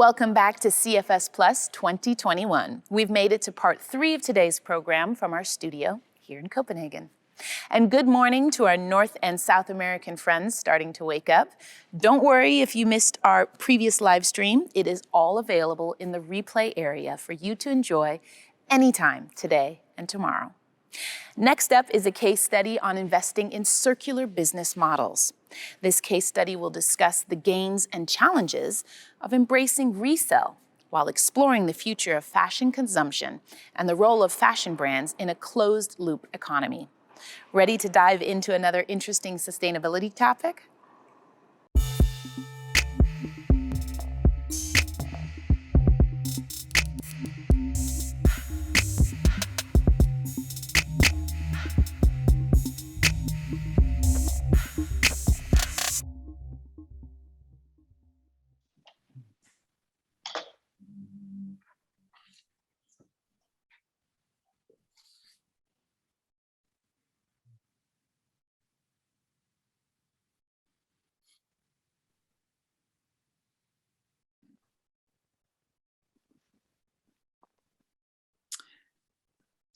Welcome back to CFS Plus 2021. We've made it to part 3 of today's program from our studio here in Copenhagen. And good morning to our North and South American friends starting to wake up. Don't worry if you missed our previous live stream. It is all available in the replay area for you to enjoy anytime today and tomorrow. Next up is a case study on investing in circular business models. This case study will discuss the gains and challenges of embracing resale while exploring the future of fashion consumption and the role of fashion brands in a closed-loop economy. Ready to dive into another interesting sustainability topic?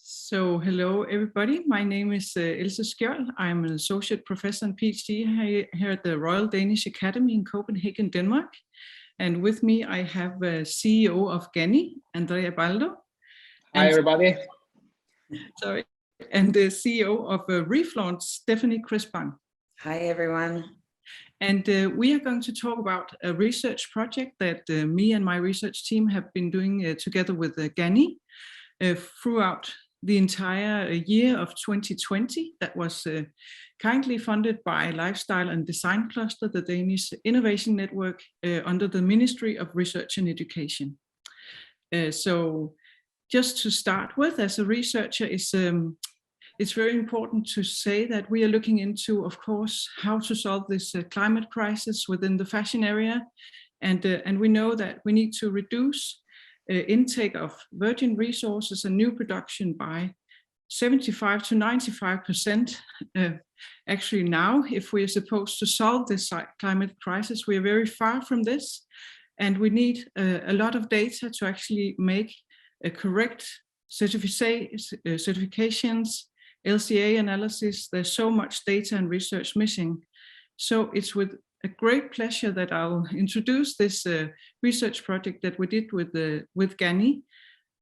So hello everybody, my name is Else Skjold. I'm an associate professor and PhD here at the Royal Danish Academy in Copenhagen, Denmark. And with me I have CEO of Ganni, Andrea Baldo. Hi everybody. Sorry. And the CEO of Reflaunch, Stephanie Crispin. Hi everyone. And we are going to talk about a research project that me and my research team have been doing together with Ganni throughout the entire year of 2020. That was kindly funded by Lifestyle and Design Cluster, the Danish Innovation Network under the Ministry of Research and Education. So just to start with, as a researcher, it's very important to say that we are looking into, of course, how to solve this climate crisis within the fashion area. And we know that we need to reduce intake of virgin resources and new production by 75 to 95%. Actually now, if we are supposed to solve this climate crisis, we are very far from this. And we need a lot of data to actually make a correct certifications, LCA analysis. There's so much data and research missing. So it's with a great pleasure that I'll introduce this research project that we did with Ganni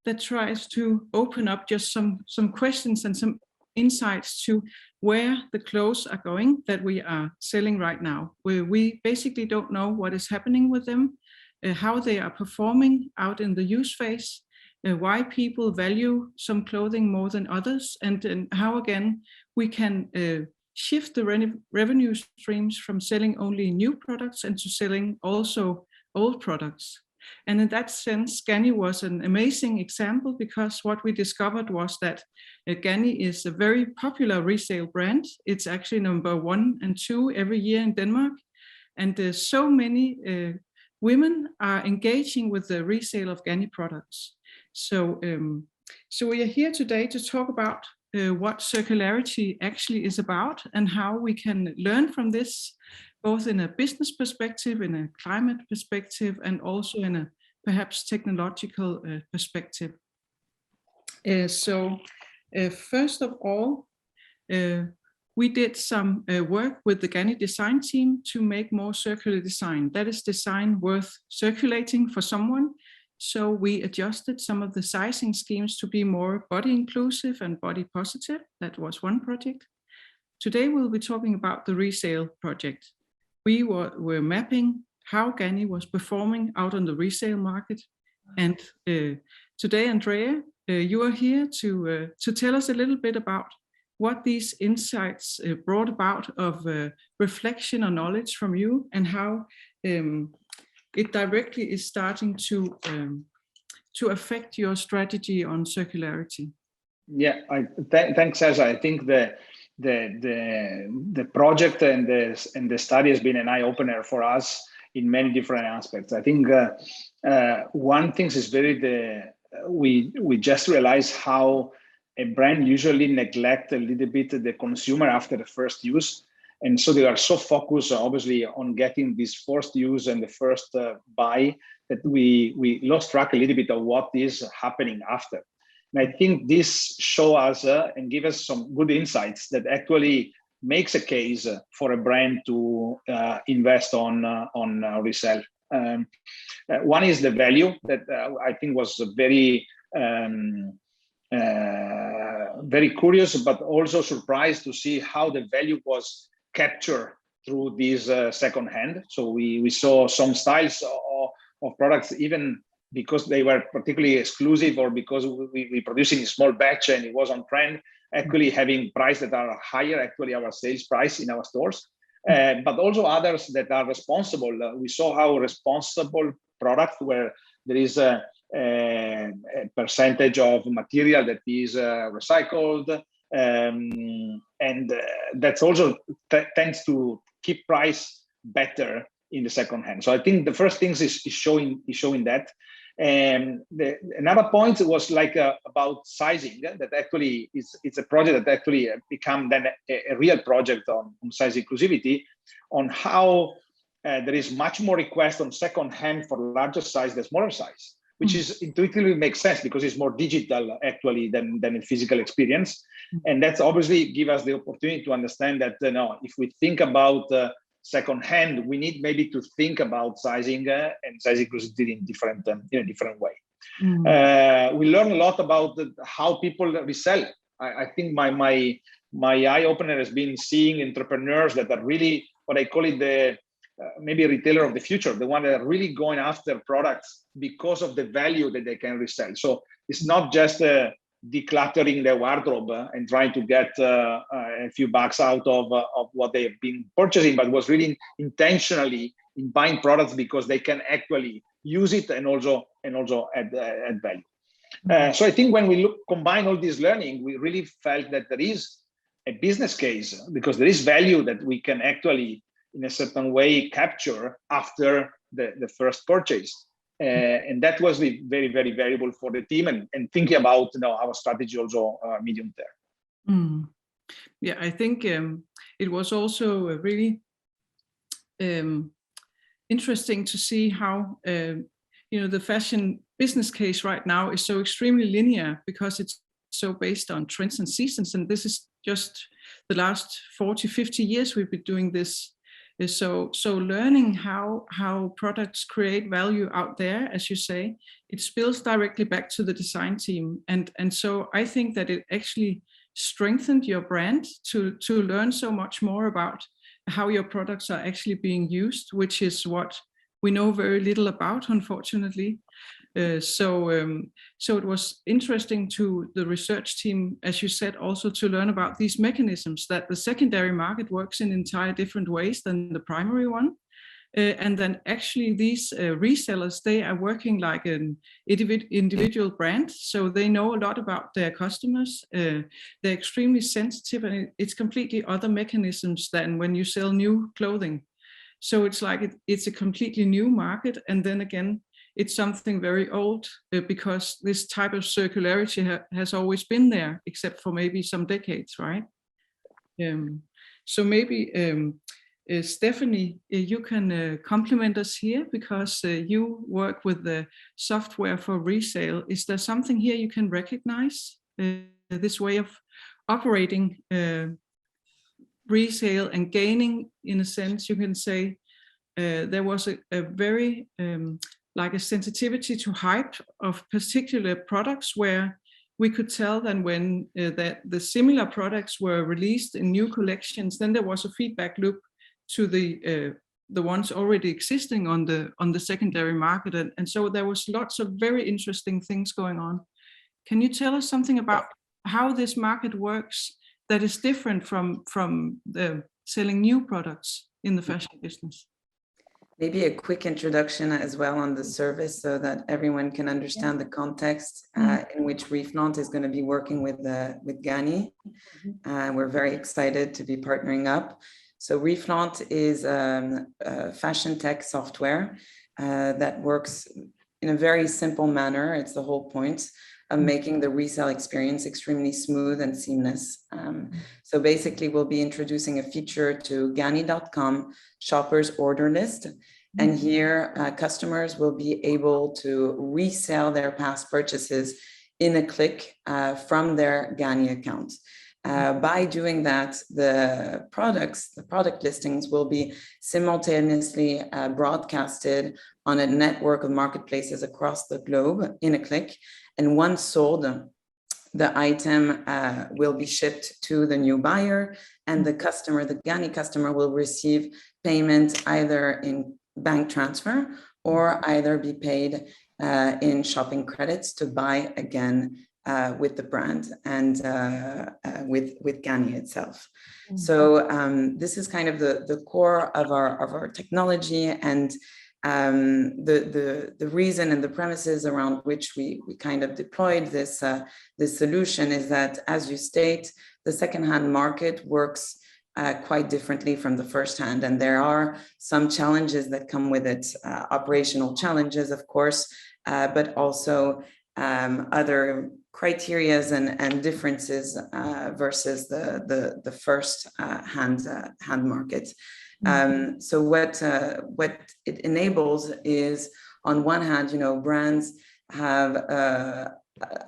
that tries to open up just some questions and some insights to where the clothes are going that we are selling right now. We basically don't know what is happening with them, how they are performing out in the use phase, why people value some clothing more than others, and how again we can shift the revenue streams from selling only new products and to selling also old products. And in that sense, Ganni was an amazing example, because what we discovered was that Ganni is a very popular resale brand. It's actually number 1 and 2 every year in Denmark. And so many women are engaging with the resale of Ganni products. So we are here today to talk about what circularity actually is about and how we can learn from this, both in a business perspective, in a climate perspective, and also in a perhaps technological perspective. First of all, we did some work with the Ganni design team to make more circular design. That is design worth circulating for someone. So we adjusted some of the sizing schemes to be more body inclusive and body positive. That was one project. Today we'll be talking about the resale project. We were mapping how Ganni was performing out on the resale market. And today, Andrea, you are here to tell us a little bit about what these insights brought about of reflection or knowledge from you, and how it directly is starting to affect your strategy on circularity. Yeah, thanks, Elsa. I think the project and the study has been an eye opener for us in many different aspects. I think one thing is we just realized how a brand usually neglect a little bit the consumer after the first use. And so they are so focused, obviously, on getting this first use and the first buy that we lost track a little bit of what is happening after. And I think this show us and give us some good insights that actually makes a case for a brand to invest on resell. One is the value that I think was very very curious, but also surprised to see how the value was captured through this second hand. So we saw some styles of products, even because they were particularly exclusive or because we produce in a small batch and it was on trend, actually having prices that are higher, actually our sales price in our stores. But also others that are responsible. We saw how responsible products where there is a percentage of material that is recycled, and that's also tends to keep price better in the second hand. So I think the first things is showing that. And another point was like about sizing, that actually it's a project that actually become then a real project on size inclusivity, on how there is much more request on second hand for larger size than smaller size, which is intuitively makes sense because it's more digital actually than a physical experience. And that's obviously give us the opportunity to understand that if we think about second hand, we need maybe to think about sizing and size inclusivity in a different way. We learn a lot about how people resell. I think my eye opener has been seeing entrepreneurs that are really what I call it the maybe a retailer of the future, the one that are really going after products because of the value that they can resell. So it's not just decluttering their wardrobe and trying to get a few bucks out of what they have been purchasing, but was really intentionally in buying products because they can actually use it and also add value. So I think when we combine all this learning, we really felt that there is a business case because there is value that we can actually in a certain way capture after the first purchase. And that was very, very valuable for the team and thinking about our strategy also medium term. Yeah, I think it was also really interesting to see how the fashion business case right now is so extremely linear because it's so based on trends and seasons, and this is just the last 40-50 years we've been doing this. So learning how products create value out there, as you say, it spills directly back to the design team. And so I think that it actually strengthened your brand to learn so much more about how your products are actually being used, which is what we know very little about, unfortunately. So it was interesting to the research team, as you said, also to learn about these mechanisms that the secondary market works in entire different ways than the primary one. And then actually these resellers, they are working like an individual brand. So they know a lot about their customers. They're extremely sensitive, and it's completely other mechanisms than when you sell new clothing. So it's like it's a completely new market. And then again, it's something very old because this type of circularity has always been there, except for maybe some decades, right? So maybe Stephanie, you can compliment us here because you work with the software for resale. Is there something here you can recognize, this way of operating resale and gaining, in a sense, you can say, there was a very like a sensitivity to hype of particular products where we could tell that when that the similar products were released in new collections, then there was a feedback loop to the ones already existing on the secondary market, and so there was lots of very interesting things going on. Can you tell us something about how this market works that is different from the selling new products in the fashion business? Maybe a quick introduction as well on the service so that everyone can understand the context in which Reflaunt is going to be working with Gani. We're very excited to be partnering up. So Reflaunt is a fashion tech software that works in a very simple manner. It's the whole point. of making the resale experience extremely smooth and seamless. So basically, we'll be introducing a feature to Gani.com shoppers order list. And here, customers will be able to resell their past purchases in a click from their Gani account. By doing that, the product listings will be simultaneously broadcasted on a network of marketplaces across the globe in a click. And once sold, the item will be shipped to the new buyer, and the customer, the Gani customer, will receive payment either in bank transfer or either be paid in shopping credits to buy again with the brand and with Gani itself. So this is kind of the core of our technology, and the reason and the premises around which we kind of deployed this solution is that, as you state, the secondhand market works quite differently from the first-hand, and there are some challenges that come with it, operational challenges, of course, but also other criterias and differences versus the first-hand market. So what it enables is, on one hand, brands have,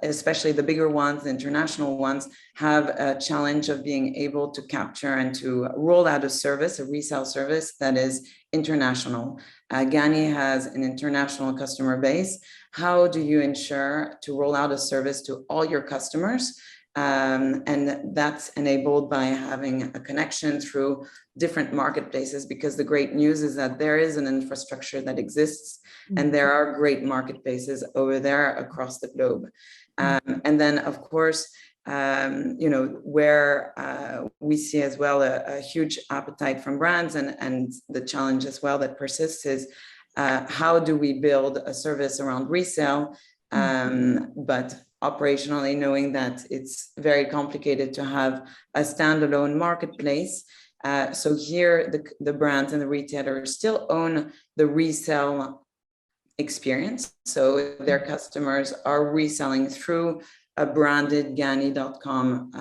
especially the bigger ones, the international ones, have a challenge of being able to capture and to roll out a service, a resale service that is international. Gani has an international customer base. How do you ensure to roll out a service to all your customers? And that's enabled by having a connection through different marketplaces, because the great news is that there is an infrastructure that exists, and there are great marketplaces over there across the globe. And then, of course, where we see as well a huge appetite from brands, and the challenge as well that persists is how do we build a service around resale, but operationally knowing that it's very complicated to have a standalone marketplace. So here the brands and the retailers still own the resale experience. So their customers are reselling through a branded Gani.com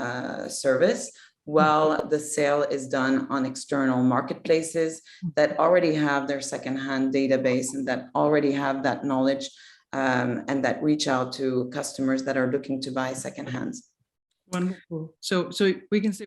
service, while the sale is done on external marketplaces that already have their secondhand database and that already have that knowledge and that reach out to customers that are looking to buy secondhand. Wonderful. So we can say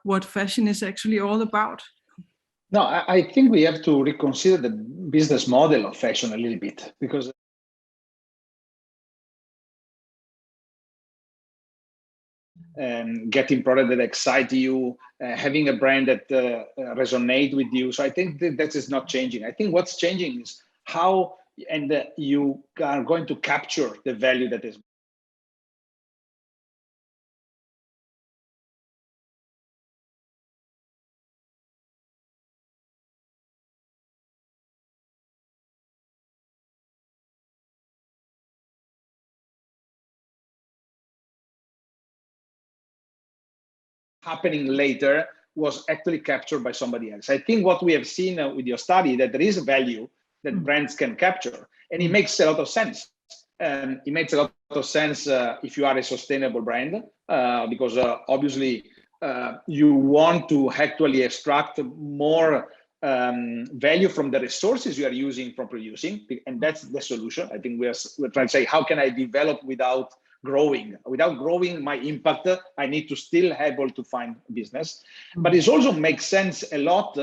what fashion is actually all about. No, I think we have to reconsider the business model of fashion a little bit, because getting product that excite you, having a brand that resonate with you. So I think that is not changing. I think what's changing is how you are going to capture the value that is. Happening later was actually captured by somebody else. I think what we have seen with your study, that there is a value that brands can capture, and it makes a lot of sense. it makes a lot of sense if you are a sustainable brand, because obviously you want to actually extract more value from the resources you are using for producing, and that's the solution. I think we're trying to say, how can I develop without growing? Without growing my impact, I need to still able to find business. But it also makes sense a lot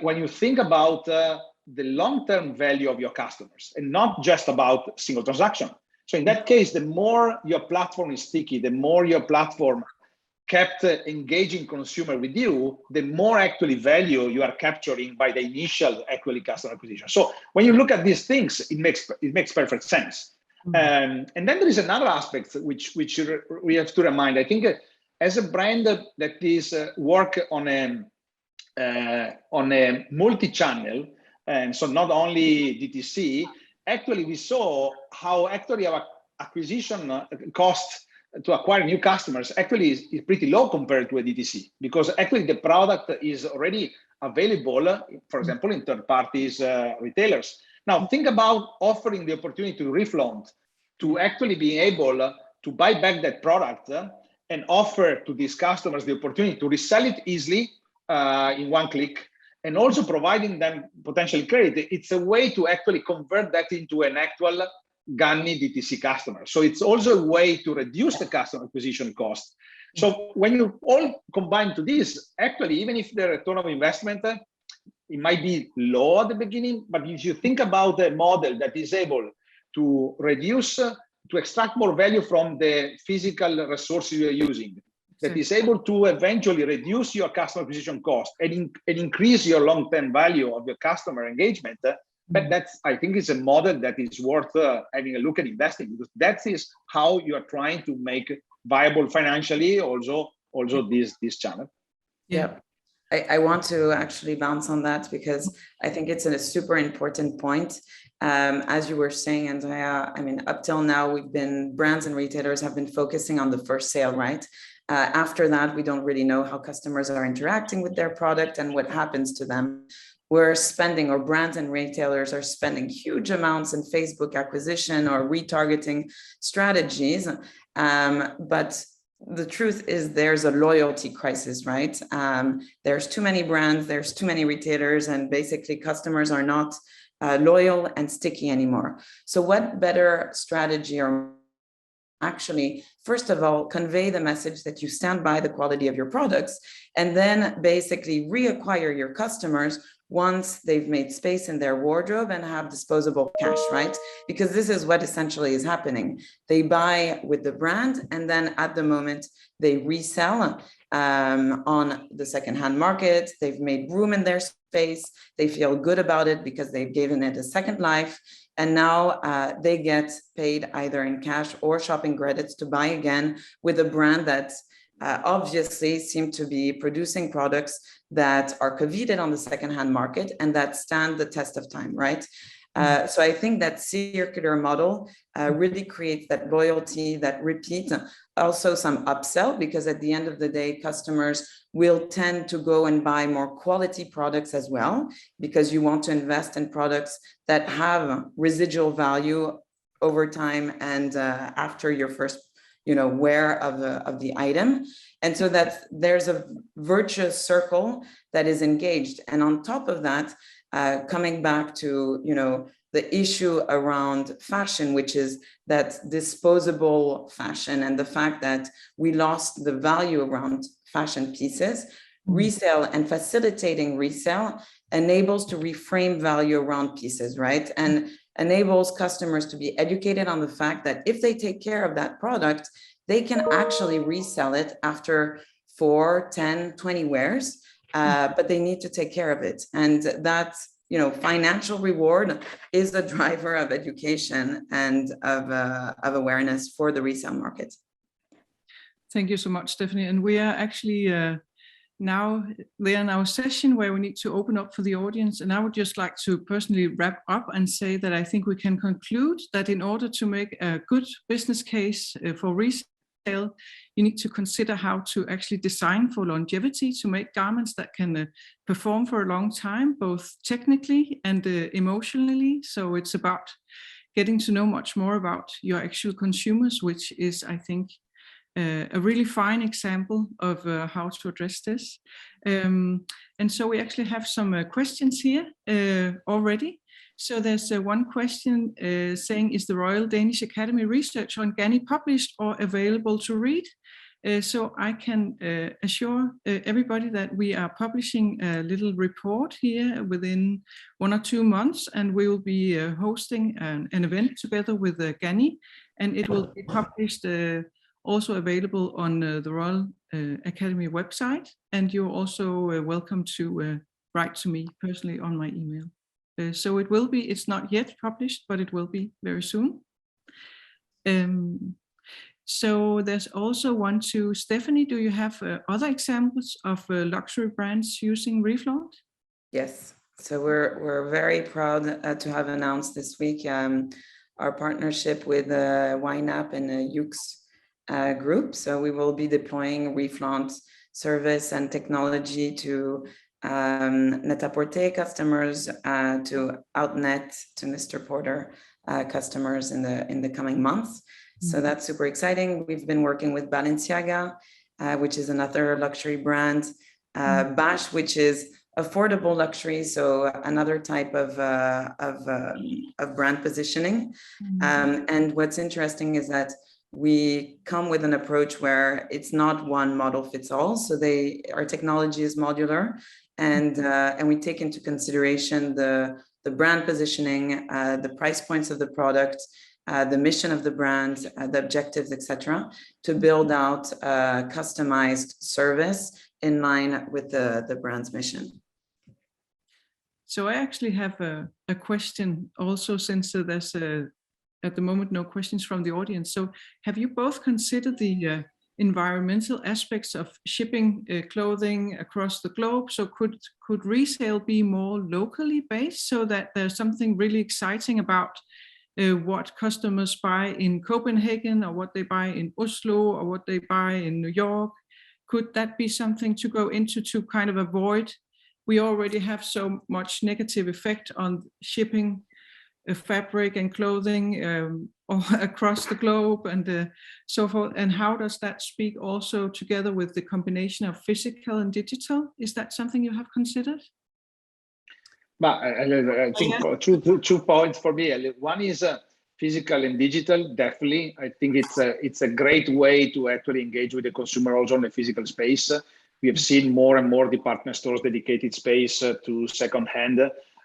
when you think about the long-term value of your customers, and not just about single transaction. So in that case, the more your platform is sticky, the more your platform kept engaging consumer with you, the more actually value you are capturing by the initial actually customer acquisition. So when you look at these things, it makes perfect sense. And then there is another aspect which we have to remind. I think as a brand that is work on a multi-channel, and so not only DTC, actually we saw how actually our acquisition cost to acquire new customers actually is pretty low compared to a DTC, because actually the product is already available, for example, in third parties retailers. Now think about offering the opportunity to reflaunt, to actually be able to buy back that product and offer to these customers the opportunity to resell it easily in one click, and also providing them potentially credit. It's a way to actually convert that into an actual Ganni DTC customer. So it's also a way to reduce the customer acquisition cost. So when you all combine to this, actually, even if the return of investment, it might be low at the beginning, but if you think about a model that is able to reduce, to extract more value from the physical resources you're using, that is able to eventually reduce your customer acquisition cost and increase your long-term value of your customer engagement, but that's, I think, is a model that is worth having a look at investing, because that is how you are trying to make viable financially also this channel. Yeah. I want to actually bounce on that, because I think it's a super important point. As you were saying, Andrea, I mean, up till now, brands and retailers have been focusing on the first sale, right? After that, we don't really know how customers are interacting with their product and what happens to them. We're spending, or brands and retailers are spending huge amounts in Facebook acquisition or retargeting strategies. But the truth is there's a loyalty crisis, right? There's too many brands, there's too many retailers, and basically customers are not loyal and sticky anymore. So what better strategy, or actually, first of all, convey the message that you stand by the quality of your products, and then basically reacquire your customers once they've made space in their wardrobe and have disposable cash, right? Because this is what essentially is happening. They buy with the brand, and then at the moment they resell on the secondhand market. They've made room in their space. They feel good about it because they've given it a second life. And now they get paid either in cash or shopping credits to buy again with a brand that obviously seem to be producing products that are coveted on the secondhand market and that stand the test of time, right? So I think that circular model really creates that loyalty, that repeat, also some upsell, because at the end of the day, customers will tend to go and buy more quality products as well, because you want to invest in products that have residual value over time and after your first wear of the item. And so that there's a virtuous circle that is engaged. And on top of that, coming back to, the issue around fashion, which is that disposable fashion and the fact that we lost the value around fashion pieces, resale and facilitating resale enables to reframe value around pieces, right? And enables customers to be educated on the fact that if they take care of that product, they can actually resell it after 4, 10, 20 wears, but they need to take care of it. And that, financial reward is the driver of education and of awareness for the resale market. Thank you so much, Stephanie. And we are actually now we're in our session where we need to open up for the audience. And I would just like to personally wrap up and say that I think we can conclude that in order to make a good business case for resale, you need to consider how to actually design for longevity, to make garments that can perform for a long time, both technically and emotionally. So it's about getting to know much more about your actual consumers, which is, I think, a really fine example of how to address this. And so we actually have some questions here already. So there's one question saying, is the Royal Danish Academy research on GANI published or available to read? So I can assure everybody that we are publishing a little report here within 1 or 2 months, and we will be hosting an event together with GANI, and it will be published also available on the Royal Academy website, and you're also welcome to write to me personally on my email. So it will be, it's not yet published, but it will be very soon. So there's also one to Stephanie. Do you have other examples of luxury brands using Reflaunt? Yes, so we're very proud to have announced this week our partnership with YNAP and Yux group. So we will be deploying Reflaunt service and technology to Net-a-Porter customers, to Outnet, to Mr. Porter customers in the coming months. So that's super exciting. We've been working with Balenciaga, which is another luxury brand, Bash, which is affordable luxury, so another type of brand positioning. And what's interesting is that we come with an approach where it's not one model fits all. So our technology is modular, and we take into consideration the brand positioning, the price points of the product, the mission of the brand, the objectives, etc., to build out a customized service in line with the brand's mission. So I actually have a question also, since there's at the moment no questions from the audience. So have you both considered the environmental aspects of shipping clothing across the globe? So could resale be more locally based, so that there's something really exciting about what customers buy in Copenhagen, or what they buy in Oslo, or what they buy in New York? Could that be something to go into to kind of avoid? We already have so much negative effect on shipping fabric and clothing across the globe and so forth. And how does that speak also together with the combination of physical and digital? Is that something you have considered? But I think two points for me. One is physical and digital. Definitely, I think it's a great way to actually engage with the consumer also in the physical space. We have seen more and more department stores dedicated space to secondhand.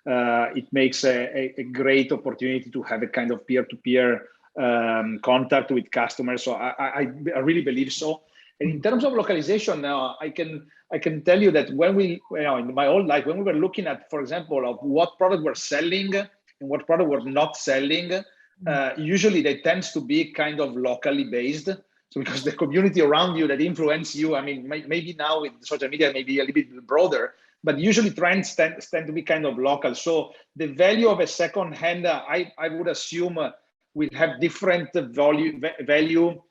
It makes a great opportunity to have a kind of peer-to-peer contact with customers. So I really believe so. And in terms of localization, now I can tell you that when we, in my old life, when we were looking at, for example, of what product we're selling and what product we're not selling, usually they tend to be kind of locally based. So because the community around you that influence you, I mean, maybe now with social media, maybe a little bit broader, but usually trends tend to be kind of local. So the value of a second hand, I would assume will have different value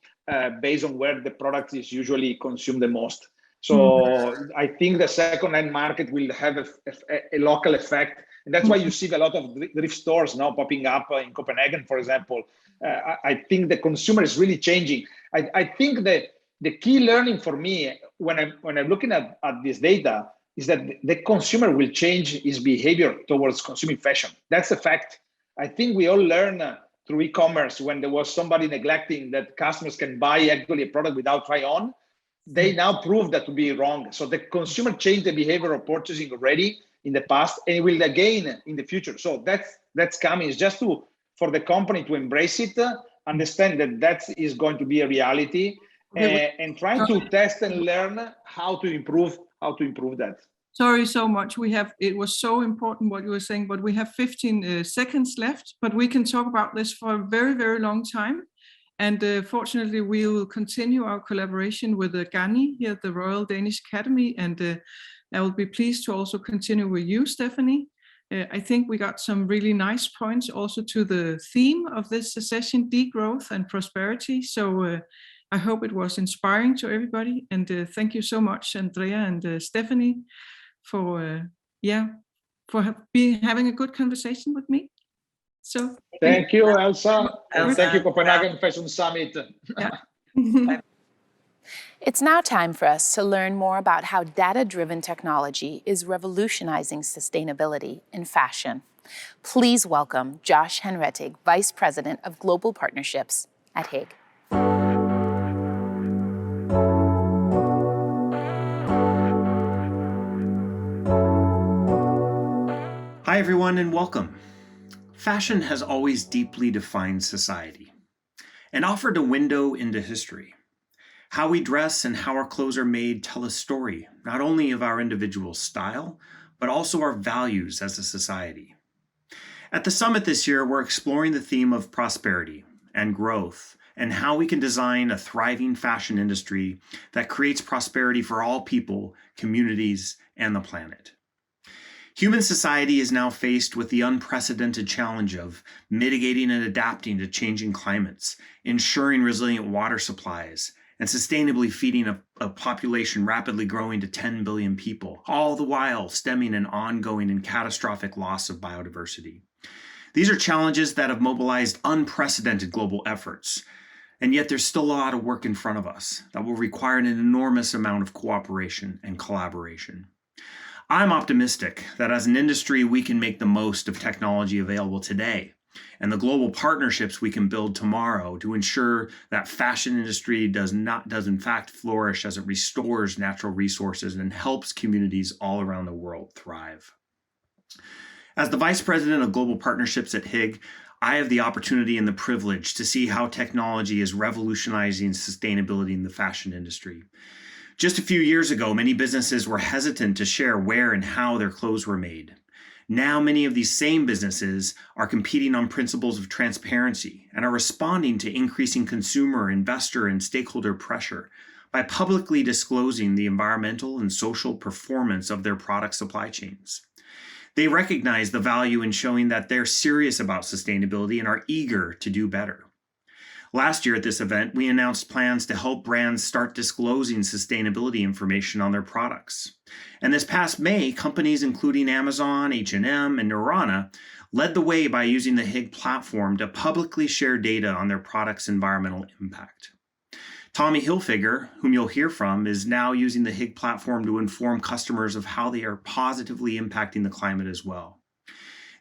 based on where the product is usually consumed the most. So I think the second hand market will have a local effect. And that's why you see a lot of thrift stores now popping up in Copenhagen, for example. I think the consumer is really changing. I think that the key learning for me when I'm looking at this data is that the consumer will change his behavior towards consuming fashion. That's a fact. I think we all learn through e-commerce when there was somebody neglecting that customers can buy actually a product without try on. They now prove that to be wrong. So the consumer changed the behavior of purchasing already in the past, and it will again in the future. So that's coming. It's just for the company to embrace it, understand that is going to be a reality, and trying to test and learn how to improve that. Sorry so much. It was so important what you were saying, but we have 15 seconds left, but we can talk about this for a very, very long time. And fortunately, we will continue our collaboration with GANI here at the Royal Danish Academy. And I will be pleased to also continue with you, Stephanie. I think we got some really nice points also to the theme of this session, degrowth and prosperity. So I hope it was inspiring to everybody. And thank you so much, Andrea and Stephanie, for having a good conversation with me. So Thank you, Elsa. And Elsa. thank you, Copenhagen Fashion Summit. yeah. It's now time for us to learn more about how data-driven technology is revolutionizing sustainability in fashion. Please welcome Josh Henrettig, Vice President of Global Partnerships at HIG. Hi, everyone, and welcome. Fashion has always deeply defined society and offered a window into history. How we dress and how our clothes are made tell a story, not only of our individual style, but also our values as a society. At the summit this year, we're exploring the theme of prosperity and growth and how we can design a thriving fashion industry that creates prosperity for all people, communities, and the planet. Human society is now faced with the unprecedented challenge of mitigating and adapting to changing climates, ensuring resilient water supplies, and sustainably feeding a population rapidly growing to 10 billion people, all the while stemming an ongoing and catastrophic loss of biodiversity. These are challenges that have mobilized unprecedented global efforts, and yet there's still a lot of work in front of us that will require an enormous amount of cooperation and collaboration. I'm optimistic that as an industry, we can make the most of technology available today and the global partnerships we can build tomorrow to ensure that fashion industry does in fact flourish as it restores natural resources and helps communities all around the world thrive. As the Vice President of Global Partnerships at HIG, I have the opportunity and the privilege to see how technology is revolutionizing sustainability in the fashion industry. Just a few years ago, many businesses were hesitant to share where and how their clothes were made. Now, many of these same businesses are competing on principles of transparency and are responding to increasing consumer, investor, and stakeholder pressure by publicly disclosing the environmental and social performance of their product supply chains. They recognize the value in showing that they're serious about sustainability and are eager to do better. Last year at this event, we announced plans to help brands start disclosing sustainability information on their products. And this past May, companies including Amazon, H&M, and Urana led the way by using the HIG platform to publicly share data on their products' environmental impact. Tommy Hilfiger, whom you'll hear from, is now using the HIG platform to inform customers of how they are positively impacting the climate as well.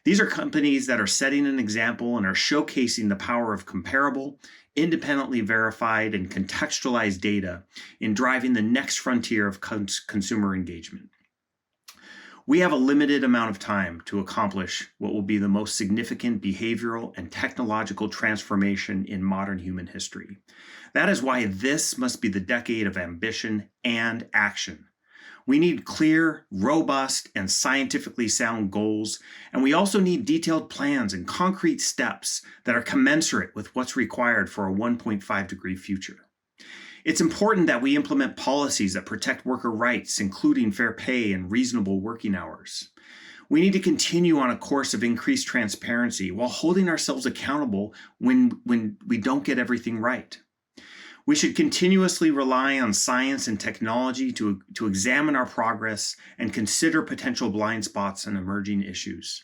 These are companies that are setting an example and are showcasing the power of comparable, independently verified, and contextualized data in driving the next frontier of consumer engagement. We have a limited amount of time to accomplish what will be the most significant behavioral and technological transformation in modern human history. That is why this must be the decade of ambition and action. We need clear, robust, and scientifically sound goals, and we also need detailed plans and concrete steps that are commensurate with what's required for a 1.5-degree future. It's important that we implement policies that protect worker rights, including fair pay and reasonable working hours. We need to continue on a course of increased transparency while holding ourselves accountable when we don't get everything right. We should continuously rely on science and technology to examine our progress and consider potential blind spots and emerging issues.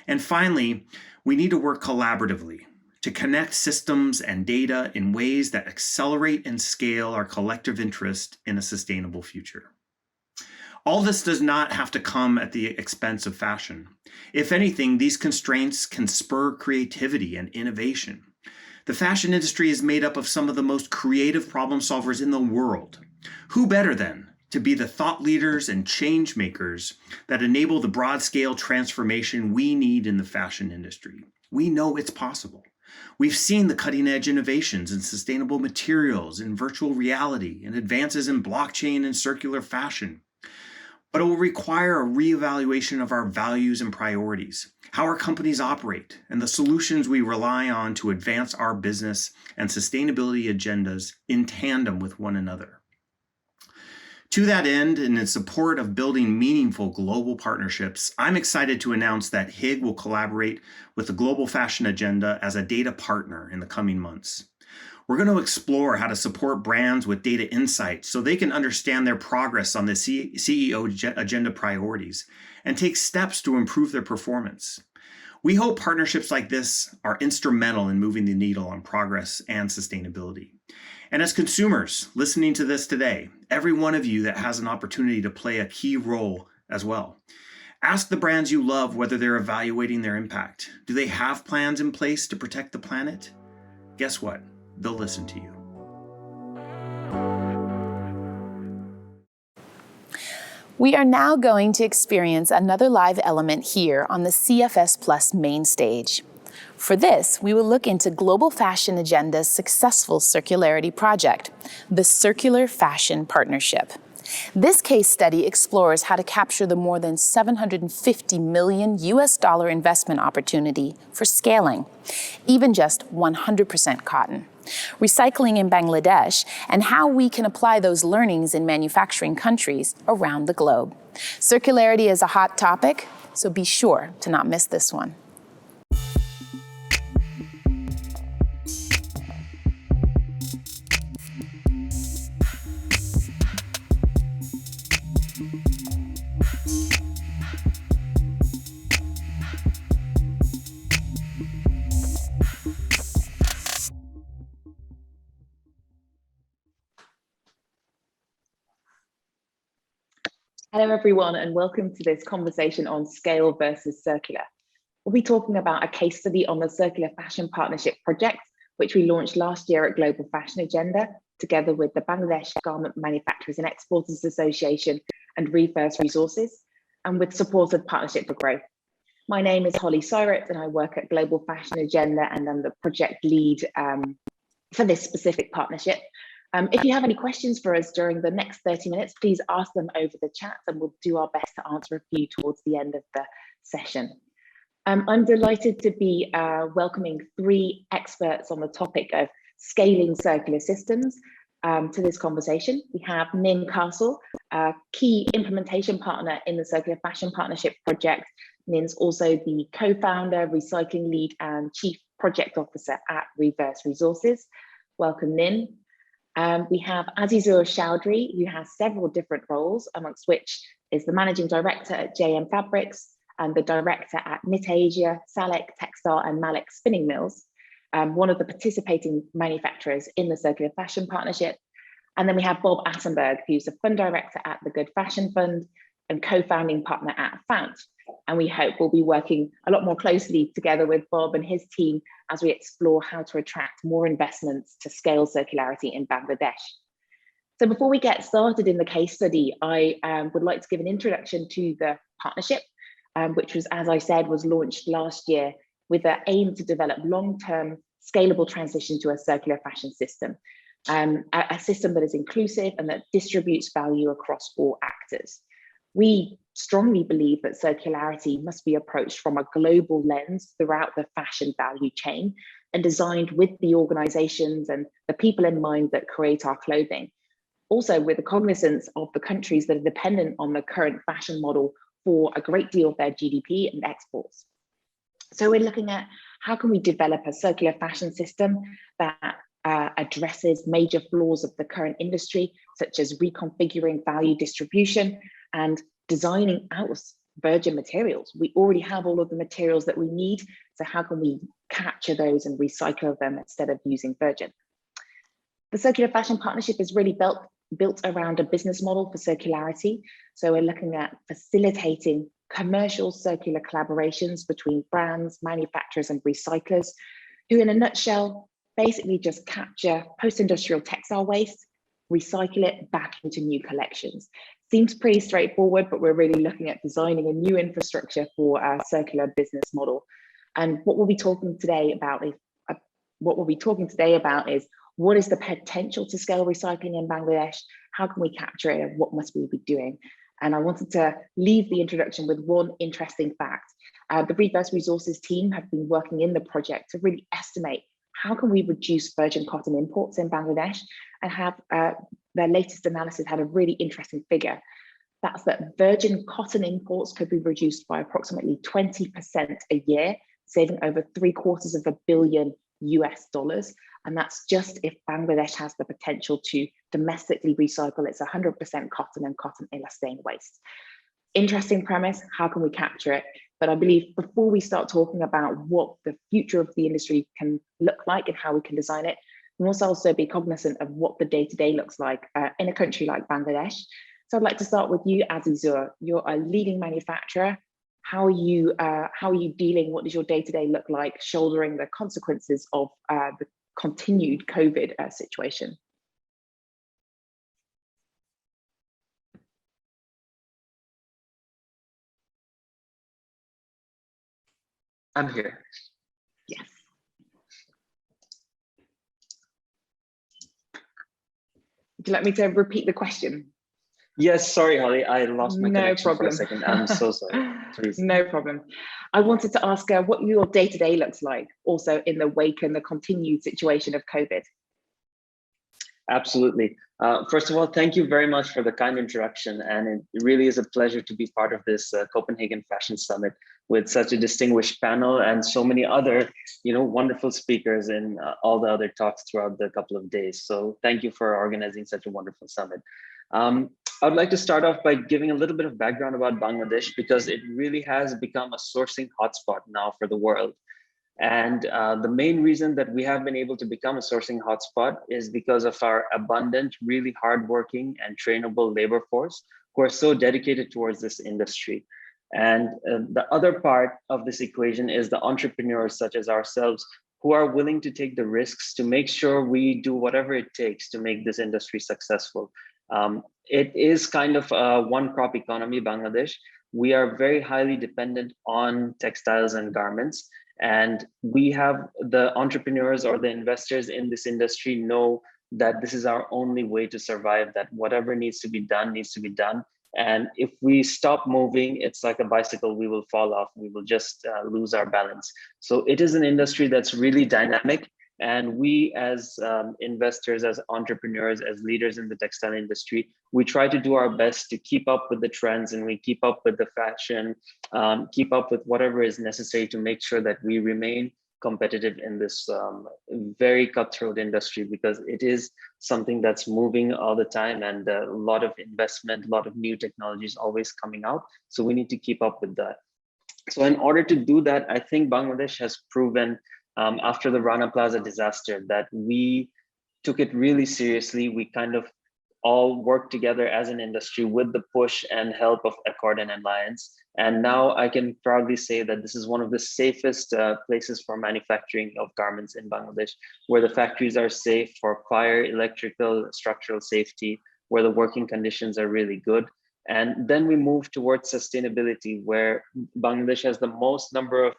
And finally, we need to work collaboratively to connect systems and data in ways that accelerate and scale our collective interest in a sustainable future. All this does not have to come at the expense of fashion. If anything, these constraints can spur creativity and innovation. The fashion industry is made up of some of the most creative problem solvers in the world. Who better then to be the thought leaders and change makers that enable the broad-scale transformation we need in the fashion industry? We know it's possible. We've seen the cutting-edge innovations in sustainable materials, in virtual reality, and advances in blockchain and circular fashion. But it will require a reevaluation of our values and priorities, how our companies operate, and the solutions we rely on to advance our business and sustainability agendas in tandem with one another. To that end, and in support of building meaningful global partnerships, I'm excited to announce that HIG will collaborate with the Global Fashion Agenda as a data partner in the coming months. We're going to explore how to support brands with data insights so they can understand their progress on the CEO agenda priorities and take steps to improve their performance. We hope partnerships like this are instrumental in moving the needle on progress and sustainability. And as consumers listening to this today, every one of you that has an opportunity to play a key role as well. Ask the brands you love whether they're evaluating their impact. Do they have plans in place to protect the planet? Guess what? They'll listen to you. We are now going to experience another live element here on the CFS Plus main stage. For this, we will look into Global Fashion Agenda's successful circularity project, the Circular Fashion Partnership. This case study explores how to capture the more than $750 million investment opportunity for scaling, even just 100% cotton, recycling in Bangladesh, and how we can apply those learnings in manufacturing countries around the globe. Circularity is a hot topic, so be sure to not miss this one. Hello everyone, and welcome to this conversation on scale versus circular. We'll be talking about a case study on the Circular Fashion Partnership project, which we launched last year at Global Fashion Agenda, together with the Bangladesh Garment Manufacturers and Exporters Association and Reverse Resources, and with support of Partnership for Growth. My name is Holly Syret, and I work at Global Fashion Agenda, and I'm the project lead for this specific partnership. If you have any questions for us during the next 30 minutes, please ask them over the chat and we'll do our best to answer a few towards the end of the session. I'm delighted to be welcoming three experts on the topic of scaling circular systems to this conversation. We have Nin Castle, a key implementation partner in the Circular Fashion Partnership project. Nin's also the co-founder, recycling lead, and chief project officer at Reverse Resources. Welcome, Nin. We have Azizur Chowdhury, who has several different roles, amongst which is the managing director at JM Fabrics and the director at Knit Asia, Salek Textile and Malek Spinning Mills, one of the participating manufacturers in the Circular Fashion Partnership. And then we have Bob Attenberg, who's a fund director at the Good Fashion Fund and co-founding partner at Fant. And we hope we'll be working a lot more closely together with Bob and his team as we explore how to attract more investments to scale circularity in Bangladesh. So before we get started in the case study, I would like to give an introduction to the partnership, which was, as I said, was launched last year with the aim to develop long-term scalable transition to a circular fashion system, a system that is inclusive and that distributes value across all actors. We strongly believe that circularity must be approached from a global lens throughout the fashion value chain and designed with the organizations and the people in mind that create our clothing. Also with the cognizance of the countries that are dependent on the current fashion model for a great deal of their GDP and exports. So we're looking at how can we develop a circular fashion system that addresses major flaws of the current industry, such as reconfiguring value distribution and designing out virgin materials. We already have all of the materials that we need, so how can we capture those and recycle them instead of using virgin? The Circular Fashion Partnership is really built around a business model for circularity. So we're looking at facilitating commercial circular collaborations between brands, manufacturers, and recyclers, who in a nutshell, basically just capture post-industrial textile waste, recycle it back into new collections. Seems pretty straightforward, but we're really looking at designing a new infrastructure for a circular business model. And what we'll be talking today about is what is the potential to scale recycling in Bangladesh? How can we capture it, and what must we be doing? And I wanted to leave the introduction with one interesting fact. The Reverse Resources team have been working in the project to really estimate how can we reduce virgin cotton imports in Bangladesh, and have their latest analysis had a really interesting figure. That's that virgin cotton imports could be reduced by approximately 20% a year, saving over $750 million US. And that's just if Bangladesh has the potential to domestically recycle its 100% cotton and cotton elastane waste. Interesting premise, how can we capture it? But I believe before we start talking about what the future of the industry can look like and how we can design it, we must also be cognizant of what the day-to-day looks like in a country like Bangladesh. So I'd like to start with you, Azizur. You're a leading manufacturer. How are you dealing? What does your day-to-day look like, shouldering the consequences of the continued COVID situation? I'm here. Yes. Would you like me to repeat the question? Yes, sorry, Holly, I lost my No connection for a problem. second. I'm so sorry. Please. No problem. I wanted to ask what your day-to-day looks like, also in the wake and the continued situation of COVID. Absolutely. First of all, thank you very much for the kind introduction. And it really is a pleasure to be part of this Copenhagen Fashion Summit with such a distinguished panel and so many other, wonderful speakers in all the other talks throughout the couple of days. So thank you for organizing such a wonderful summit. I would like to start off by giving a little bit of background about Bangladesh, because it really has become a sourcing hotspot now for the world. And the main reason that we have been able to become a sourcing hotspot is because of our abundant, really hardworking and trainable labor force who are so dedicated towards this industry. And the other part of this equation is the entrepreneurs such as ourselves who are willing to take the risks to make sure we do whatever it takes to make this industry successful. It is kind of a one-crop economy, Bangladesh. We are very highly dependent on textiles and garments. And we have the entrepreneurs or the investors in this industry know that this is our only way to survive, that whatever needs to be done needs to be done. And if we stop moving, it's like a bicycle, we will fall off, we will just lose our balance. So it is an industry that's really dynamic. And we as investors, as entrepreneurs, as leaders in the textile industry, we try to do our best to keep up with the trends and we keep up with the fashion, keep up with whatever is necessary to make sure that we remain competitive in this very cutthroat industry, because it is something that's moving all the time and a lot of investment, a lot of new technologies always coming out. So we need to keep up with that. So in order to do that, I think Bangladesh has proven after the Rana Plaza disaster that we took it really seriously. We kind of all worked together as an industry with the push and help of Accord and Alliance. And now I can proudly say that this is one of the safest places for manufacturing of garments in Bangladesh, where the factories are safe for fire, electrical, structural safety, where the working conditions are really good. And then we move towards sustainability, where Bangladesh has the most number of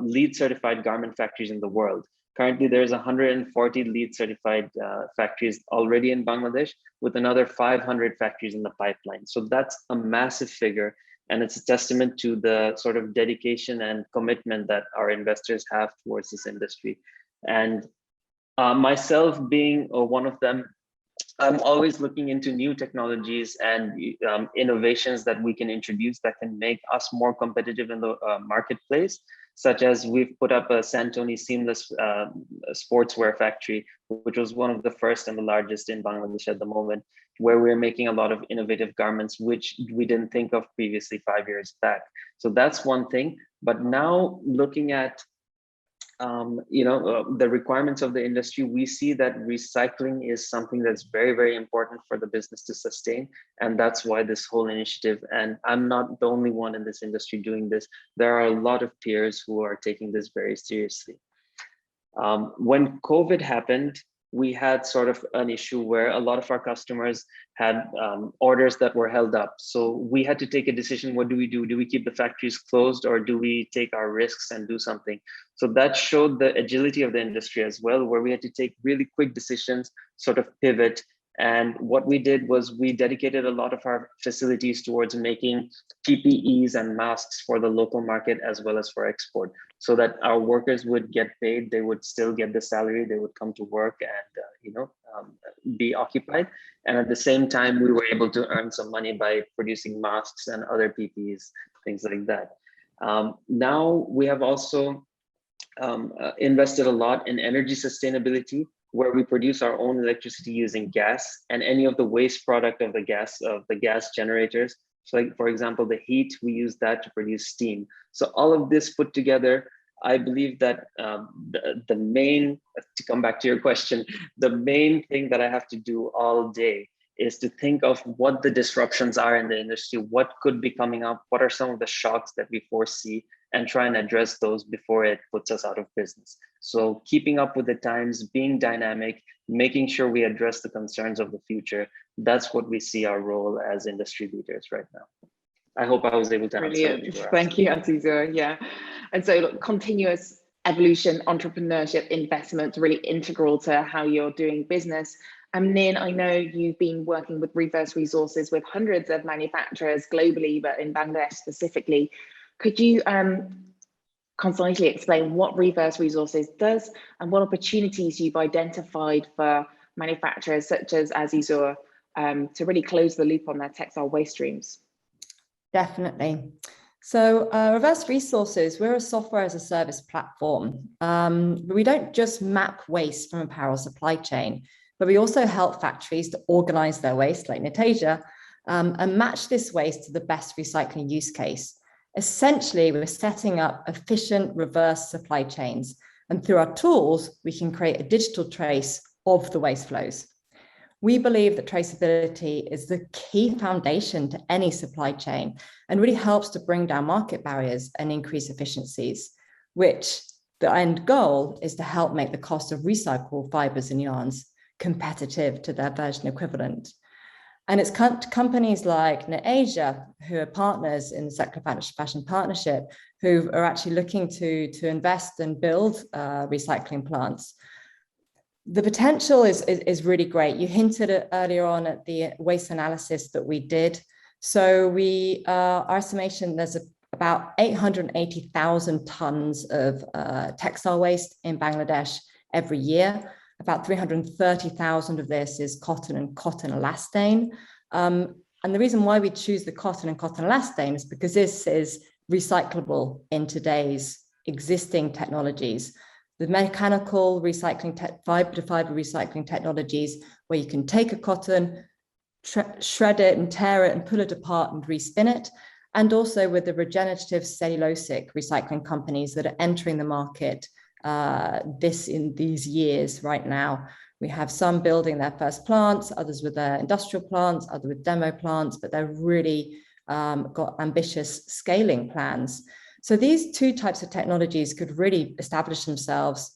LEED certified garment factories in the world. Currently, there's 140 LEED certified factories already in Bangladesh, with another 500 factories in the pipeline. So that's a massive figure. And it's a testament to the sort of dedication and commitment that our investors have towards this industry. And myself being one of them, I'm always looking into new technologies and innovations that we can introduce that can make us more competitive in the marketplace, such as we've put up a Santoni seamless sportswear factory, which was one of the first and the largest in Bangladesh at the moment, where we're making a lot of innovative garments, which we didn't think of previously 5 years back. So that's one thing. But now looking at the requirements of the industry, we see that recycling is something that's very, very important for the business to sustain. And that's why this whole initiative, and I'm not the only one in this industry doing this, there are a lot of peers who are taking this very seriously. When COVID happened, we had sort of an issue where a lot of our customers had orders that were held up. So we had to take a decision. What do we do? Do we keep the factories closed, or do we take our risks and do something? So that showed the agility of the industry as well, where we had to take really quick decisions, sort of pivot. And what we did was we dedicated a lot of our facilities towards making PPEs and masks for the local market as well as for export, so that our workers would get paid, they would still get the salary, they would come to work and be occupied. And at the same time, we were able to earn some money by producing masks and other PPEs, things like that. Now we have also invested a lot in energy sustainability. where we produce our own electricity using gas and any of the waste product of the gas generators. So like, for example, the heat, we use that to produce steam. So all of this put together, I believe that the main, to come back to your question, the main thing that I have to do all day is to think of what the disruptions are in the industry, what could be coming up, what are some of the shocks that we foresee, and try and address those before it puts us out of business. So keeping up with the times, being dynamic, making sure we address the concerns of the future, that's what we see our role as industry leaders right now. I hope I was able to answer. Brilliant. Thank you, Aziza. Yeah. And so look, continuous evolution, entrepreneurship, investment, really integral to how you're doing business. Nin, I know you've been working with Reverse Resources with hundreds of manufacturers globally, but in Bangladesh specifically. Could you concisely explain what Reverse Resources does and what opportunities you've identified for manufacturers such as Azizur to really close the loop on their textile waste streams? Definitely. So Reverse Resources, we're a software as a service platform. We don't just map waste from apparel supply chain, but we also help factories to organize their waste, like Natasia, and match this waste to the best recycling use case. Essentially, we're setting up efficient reverse supply chains, and through our tools, we can create a digital trace of the waste flows. We believe that traceability is the key foundation to any supply chain and really helps to bring down market barriers and increase efficiencies, which the end goal is to help make the cost of recycled fibers and yarns competitive to their virgin equivalent. And it's companies like Natasia, who are partners in the Circular Fashion Partnership, who are actually looking to invest and build recycling plants. The potential is really great. You hinted at earlier on at the waste analysis that we did. So our estimation, there's about 880,000 tons of textile waste in Bangladesh every year. About 330,000 of this is cotton and cotton elastane. And the reason why we choose the cotton and cotton elastane is because this is recyclable in today's existing technologies. The mechanical recycling, fiber-to-fiber recycling technologies, where you can take a cotton, shred it and tear it and pull it apart and respin it, and also with the regenerative cellulosic recycling companies that are entering the market in these years right now. We have some building their first plants, others with their industrial plants, others with demo plants, but they're really got ambitious scaling plans. So these two types of technologies could really establish themselves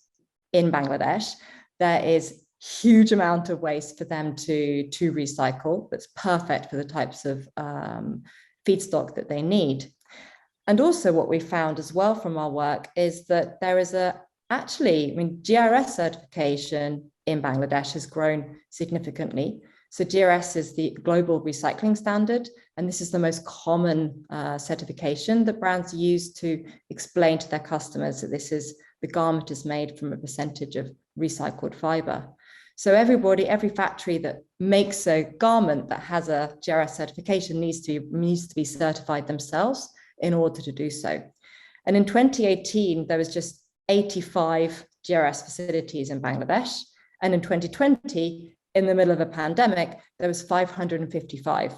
in Bangladesh. There is huge amount of waste for them to recycle. That's perfect for the types of feedstock that they need. And also what we found as well from our work is that there is GRS certification in Bangladesh has grown significantly. So GRS is the global recycling standard, and this is the most common certification that brands use to explain to their customers that the garment is made from a percentage of recycled fiber. So every factory that makes a garment that has a GRS certification needs to be certified themselves in order to do so. And in 2018, there was just 85 GRS facilities in Bangladesh. And in 2020, in the middle of a pandemic, there was 555.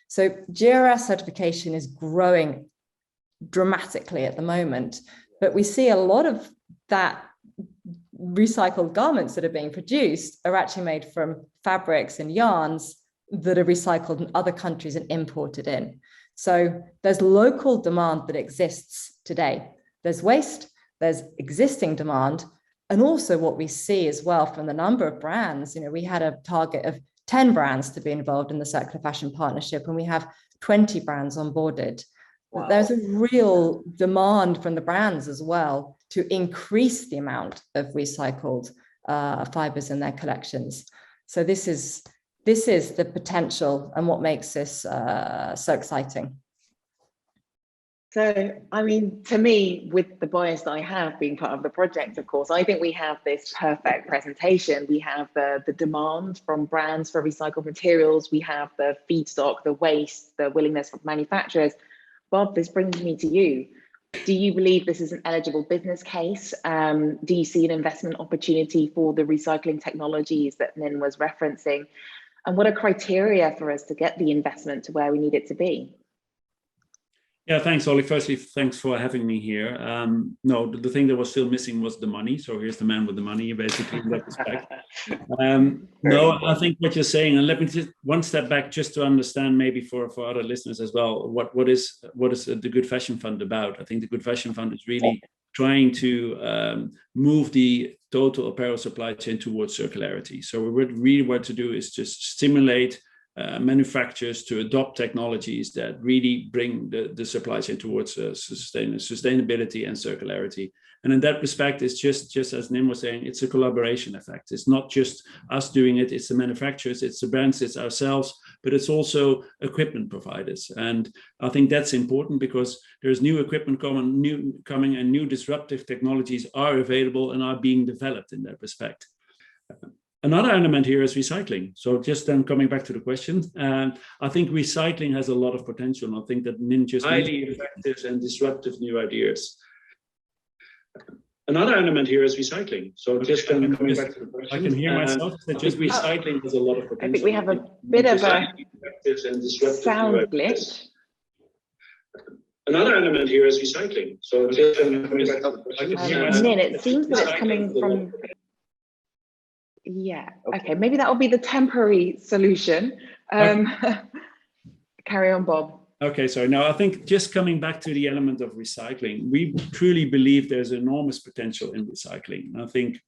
So GRS certification is growing dramatically at the moment, but we see a lot of that recycled garments that are being produced are actually made from fabrics and yarns that are recycled in other countries and imported in. So there's local demand that exists today. There's waste, there's existing demand, and also what we see as well from the number of brands, we had a target of 10 brands to be involved in the Circular Fashion Partnership, and we have 20 brands onboarded. Wow. There's a real demand from the brands as well to increase the amount of recycled fibers in their collections. So this is the potential and what makes this so exciting. So, to me, with the bias that I have being part of the project, of course, I think we have this perfect presentation. We have the demand from brands for recycled materials. We have the feedstock, the waste, the willingness of manufacturers. Bob, this brings me to you. Do you believe this is an eligible business case? Do you see an investment opportunity for the recycling technologies that Nin was referencing? And what are criteria for us to get the investment to where we need it to be? Yeah, thanks, Ollie. Firstly, thanks for having me here. No, the thing that was still missing was the money. So here's the man with the money, basically, in that respect. No, I think what you're saying, and let me just one step back just to understand, maybe for other listeners as well, what is the Good Fashion Fund about? I think the Good Fashion Fund is really trying to move the total apparel supply chain towards circularity. So what we really want to do is just stimulate manufacturers to adopt technologies that really bring the supply chain towards sustainability and circularity. And in that respect, it's just as Nim was saying, it's a collaboration effect. It's not just us doing it, it's the manufacturers, it's the brands, it's ourselves, but it's also equipment providers. And I think that's important because there's new equipment coming and new disruptive technologies are available and are being developed in that respect. Another element here is recycling. So just then coming back to the question, I think recycling has a lot of potential. And I think that Nin just highly effective and disruptive new ideas. Another element here is recycling. So just then coming back to the question, I can hear myself. That just recycling has a lot of potential. I think we have a bit of a sound glitch. Another element here is recycling. So just then coming back to the question, Nin, it seems that it's coming from. Yeah, okay, maybe that will be the temporary solution. Carry on, Bob. Okay, so now I think just coming back to the element of recycling, we truly believe there's enormous potential in recycling. And I think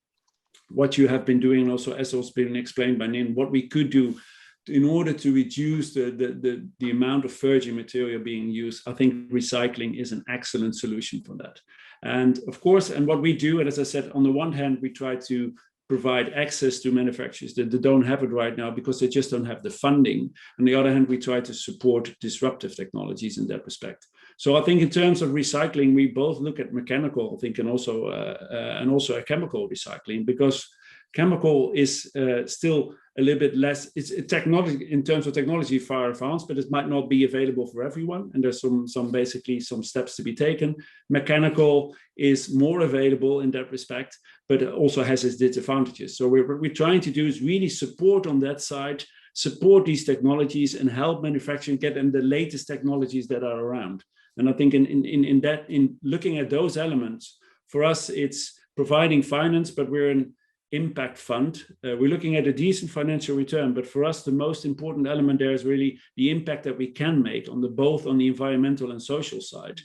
what you have been doing, and also as has been explained by Nin, what we could do in order to reduce the amount of virgin material being used, I think recycling is an excellent solution for that. And of course, and what we do, and as I said, on the one hand, we try to provide access to manufacturers that don't have it right now because they just don't have the funding. On the other hand, we try to support disruptive technologies in that respect. So I think in terms of recycling, we both look at mechanical, I think, and also a chemical recycling, because chemical is still a little bit less, it's a technology in terms of technology far advanced, but it might not be available for everyone. And there's some steps to be taken. Mechanical is more available in that respect, but it also has its disadvantages. So what we're trying to do is really support on that side, support these technologies and help manufacturing get them the latest technologies that are around. And I think in looking at those elements, for us, it's providing finance, but we're an impact fund. We're looking at a decent financial return, but for us, the most important element there is really the impact that we can make on both on the environmental and social side,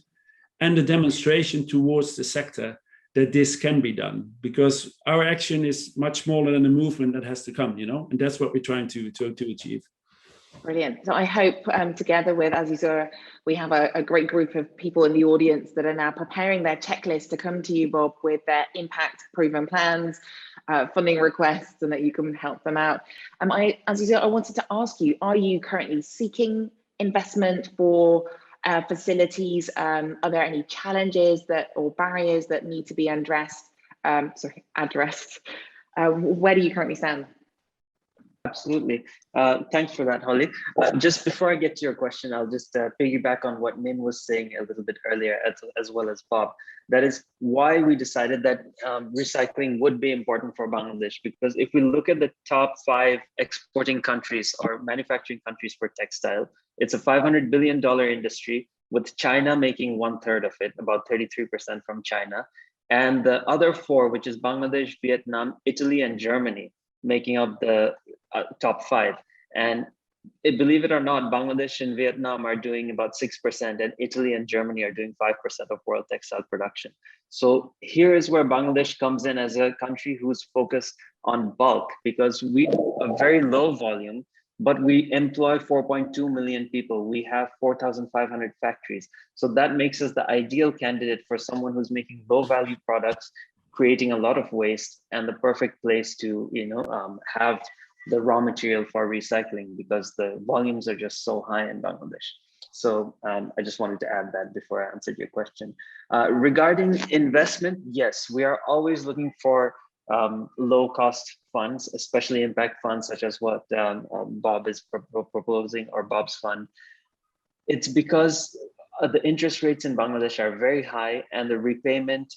and the demonstration towards the sector that this can be done, because our action is much smaller than the movement that has to come, and that's what we're trying to achieve. Brilliant. So I hope together with Azizura, we have a great group of people in the audience that are now preparing their checklist to come to you, Bob, with their impact proven plans, funding requests, and that you can help them out. Azizura, I wanted to ask you, are you currently seeking investment for facilities? Are there any challenges or barriers that need to be addressed? Where do you currently stand? Absolutely. Thanks for that, Holly. Just before I get to your question, I'll just piggyback on what Nin was saying a little bit earlier, as well as Bob. That is why we decided that recycling would be important for Bangladesh, because if we look at the top 5 exporting countries or manufacturing countries for textile, it's a $500 billion industry, with China making 1/3 of it, about 33% from China. And the other 4, which is Bangladesh, Vietnam, Italy, and Germany, making up the top 5. And believe it or not, Bangladesh and Vietnam are doing about 6%, and Italy and Germany are doing 5% of world textile production. So here is where Bangladesh comes in as a country who's focused on bulk, because we do a very low volume, but we employ 4.2 million people. We have 4,500 factories. So that makes us the ideal candidate for someone who's making low value products, creating a lot of waste, and the perfect place to have the raw material for recycling, because the volumes are just so high in Bangladesh. So I just wanted to add that before I answered your question. Regarding investment, yes, we are always looking for low cost funds, especially impact funds, such as what Bob is proposing, or Bob's fund. It's because the interest rates in Bangladesh are very high, and the repayment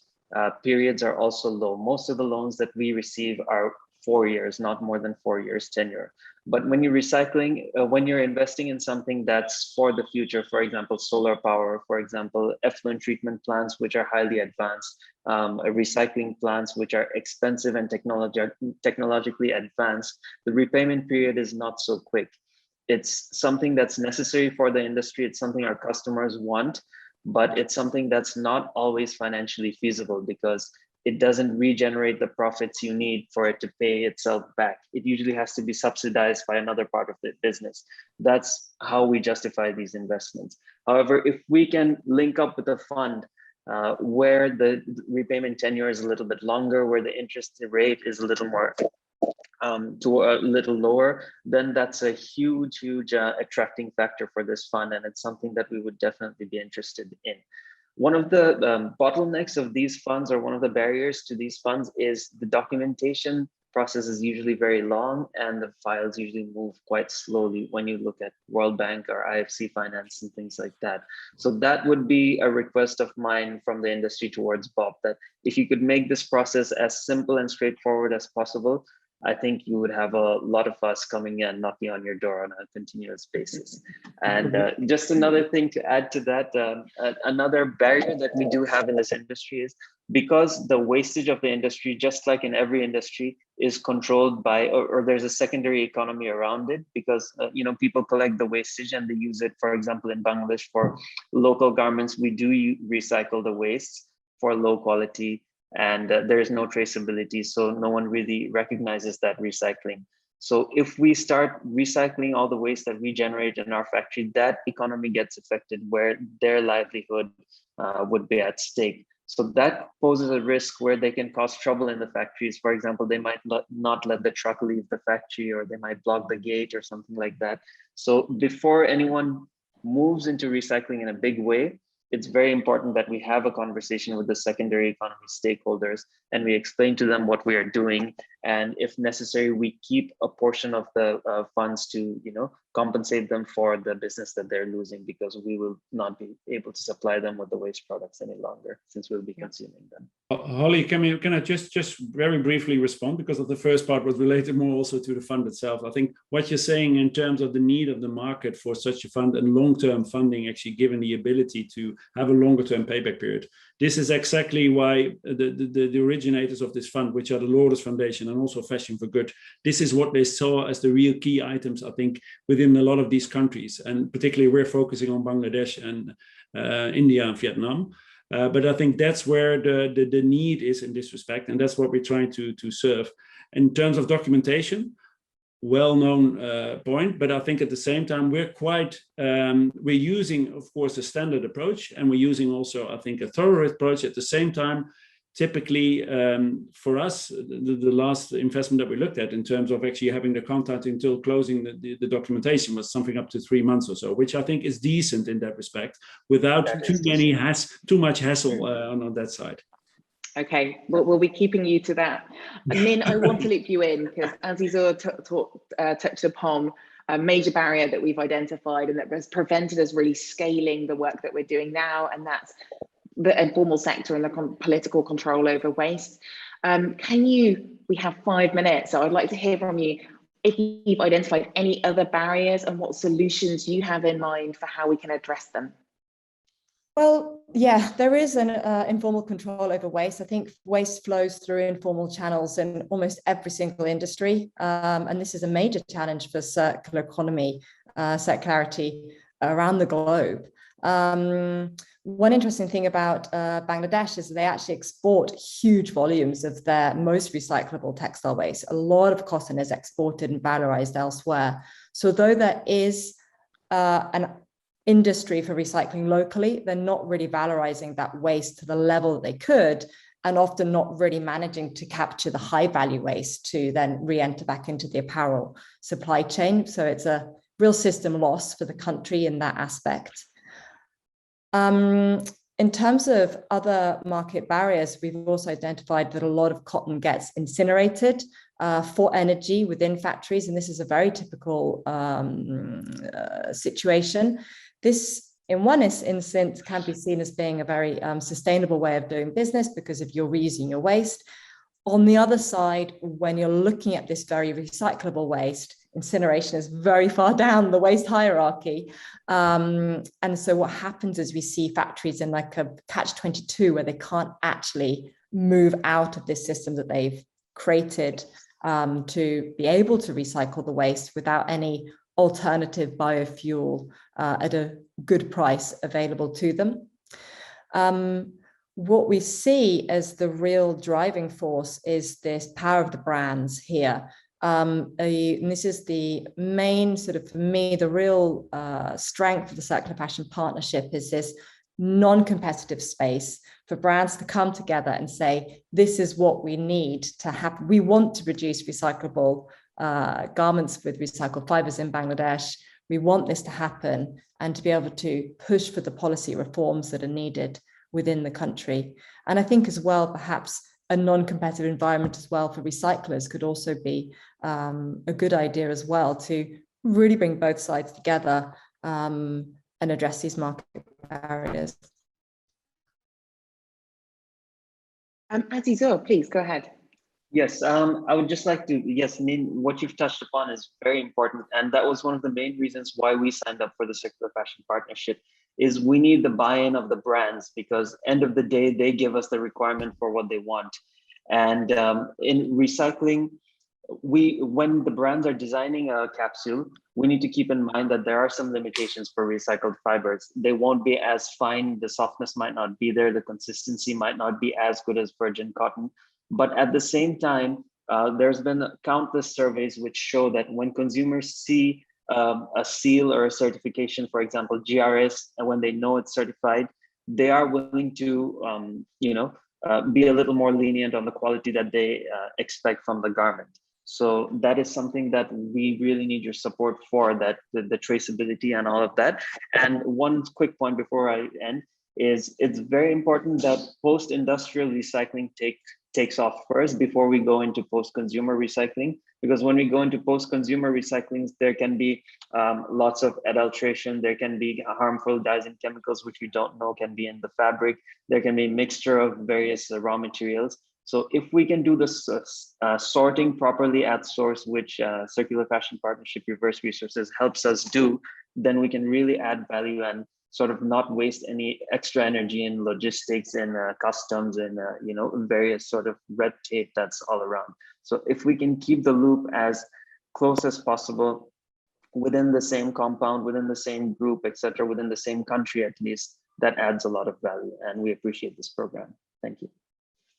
periods are also low. Most of the loans that we receive are 4 years, not more than 4 years tenure. But when you're recycling, when you're investing in something that's for the future, for example, solar power, for example, effluent treatment plants, which are highly advanced, recycling plants, which are expensive and technologically advanced, the repayment period is not so quick. It's something that's necessary for the industry. It's something our customers want, but it's something that's not always financially feasible because it doesn't regenerate the profits you need for it to pay itself back. It usually has to be subsidized by another part of the business. That's how we justify these investments. However, if we can link up with a fund where the repayment tenure is a little bit longer, where the interest rate is a little more to a little lower, then that's a huge attracting factor for this fund, and it's something that we would definitely be interested in. One of the bottlenecks of these funds, or one of the barriers to these funds, is the documentation process is usually very long, and the files usually move quite slowly when you look at World Bank or IFC finance and things like that. So that would be a request of mine from the industry towards Bob, that if you could make this process as simple and straightforward as possible, I think you would have a lot of us coming in, knocking on your door on a continuous basis. And just another thing to add to that, another barrier that we do have in this industry is because the wastage of the industry, just like in every industry, is controlled by, or there's a secondary economy around it, because people collect the wastage and they use it, for example, in Bangladesh for local garments, we do recycle the waste for low quality, and there is no traceability, so no one really recognizes that recycling. So if we start recycling all the waste that we generate in our factory, that economy gets affected, where their livelihood would be at stake. So that poses a risk where they can cause trouble in the factories. For example, they might not let the truck leave the factory, or they might block the gate or something like that. So before anyone moves into recycling in a big way, it's very important that we have a conversation with the secondary economy stakeholders and we explain to them what we are doing. And if necessary, we keep a portion of the funds to, compensate them for the business that they're losing, because we will not be able to supply them with the waste products any longer, since we'll be consuming them. Holly, can I just very briefly respond, because of the first part was related more also to the fund itself. I think what you're saying in terms of the need of the market for such a fund and long-term funding, actually given the ability to have a longer-term payback period. This is exactly why the originators of this fund, which are the Lourdes Foundation and also Fashion for Good, this is what they saw as the real key items, I think, within a lot of these countries. And particularly we're focusing on Bangladesh and India and Vietnam. But I think that's where the need is in this respect, and that's what we're trying to serve. In terms of documentation, well-known point, but I think at the same time we're using, of course, a standard approach, and we're using also, I think, a thorough approach at the same time. Typically, for us, the last investment that we looked at in terms of actually having the contact until closing the documentation was something up to 3 months or so, which I think is decent in that respect, without too much hassle on that side. Okay, well, we'll be keeping you to that. Nin, I want to loop you in, because as Izor touched upon, a major barrier that we've identified and that has prevented us really scaling the work that we're doing now, and that's the informal sector and the political control over waste. We have 5 minutes, so I'd like to hear from you if you've identified any other barriers and what solutions you have in mind for how we can address them. Well, yeah, there is an informal control over waste. I think waste flows through informal channels in almost every single industry. And this is a major challenge for circular economy, circularity around the globe. One interesting thing about Bangladesh is they actually export huge volumes of their most recyclable textile waste. A lot of cotton is exported and valorized elsewhere. So though there is an industry for recycling locally, they're not really valorizing that waste to the level that they could, and often not really managing to capture the high value waste to then re-enter back into the apparel supply chain. So it's a real system loss for the country in that aspect. In terms of other market barriers, we've also identified that a lot of cotton gets incinerated for energy within factories, and this is a very typical situation. This in one instance can be seen as being a very sustainable way of doing business because if you're reusing your waste. On the other side, when you're looking at this very recyclable waste, incineration is very far down the waste hierarchy. And so what happens is we see factories in like a catch-22 where they can't actually move out of this system that they've created to be able to recycle the waste without any alternative biofuel at a good price available to them. What we see as the real driving force is this power of the brands here. And this is the main sort of, for me, the real strength of the Circular Fashion Partnership is this non-competitive space for brands to come together and say, this is what we need to have. We want to produce recyclable garments with recycled fibers in Bangladesh. We want this to happen and to be able to push for the policy reforms that are needed within the country. And I think as well, perhaps a non-competitive environment as well for recyclers could also be a good idea as well to really bring both sides together and address these market barriers. Azizur, please go ahead. Yes, I would just like to, yes, Nin, what you've touched upon is very important. And that was one of the main reasons why we signed up for the Circular Fashion Partnership, is we need the buy-in of the brands, because end of the day, they give us the requirement for what they want. And in recycling, when the brands are designing a capsule, we need to keep in mind that there are some limitations for recycled fibers. They won't be as fine, the softness might not be there, the consistency might not be as good as virgin cotton. But at the same time, there's been countless surveys which show that when consumers see a seal or a certification, for example, GRS, and when they know it's certified, they are willing to, be a little more lenient on the quality that they expect from the garment. So that is something that we really need your support for, that the traceability and all of that. And one quick point before I end is it's very important that post-industrial recycling takes off first before we go into post-consumer recycling, because when we go into post-consumer recycling, there can be lots of adulteration, there can be harmful dyes and chemicals which we don't know can be in the fabric, there can be a mixture of various raw materials. So if we can do this sorting properly at source, which Circular Fashion Partnership Reverse Resources helps us do, then we can really add value and sort of not waste any extra energy in logistics and customs and various sort of red tape that's all around. So if we can keep the loop as close as possible within the same compound, within the same group, etc., within the same country at least, that adds a lot of value, and we appreciate this program. Thank you.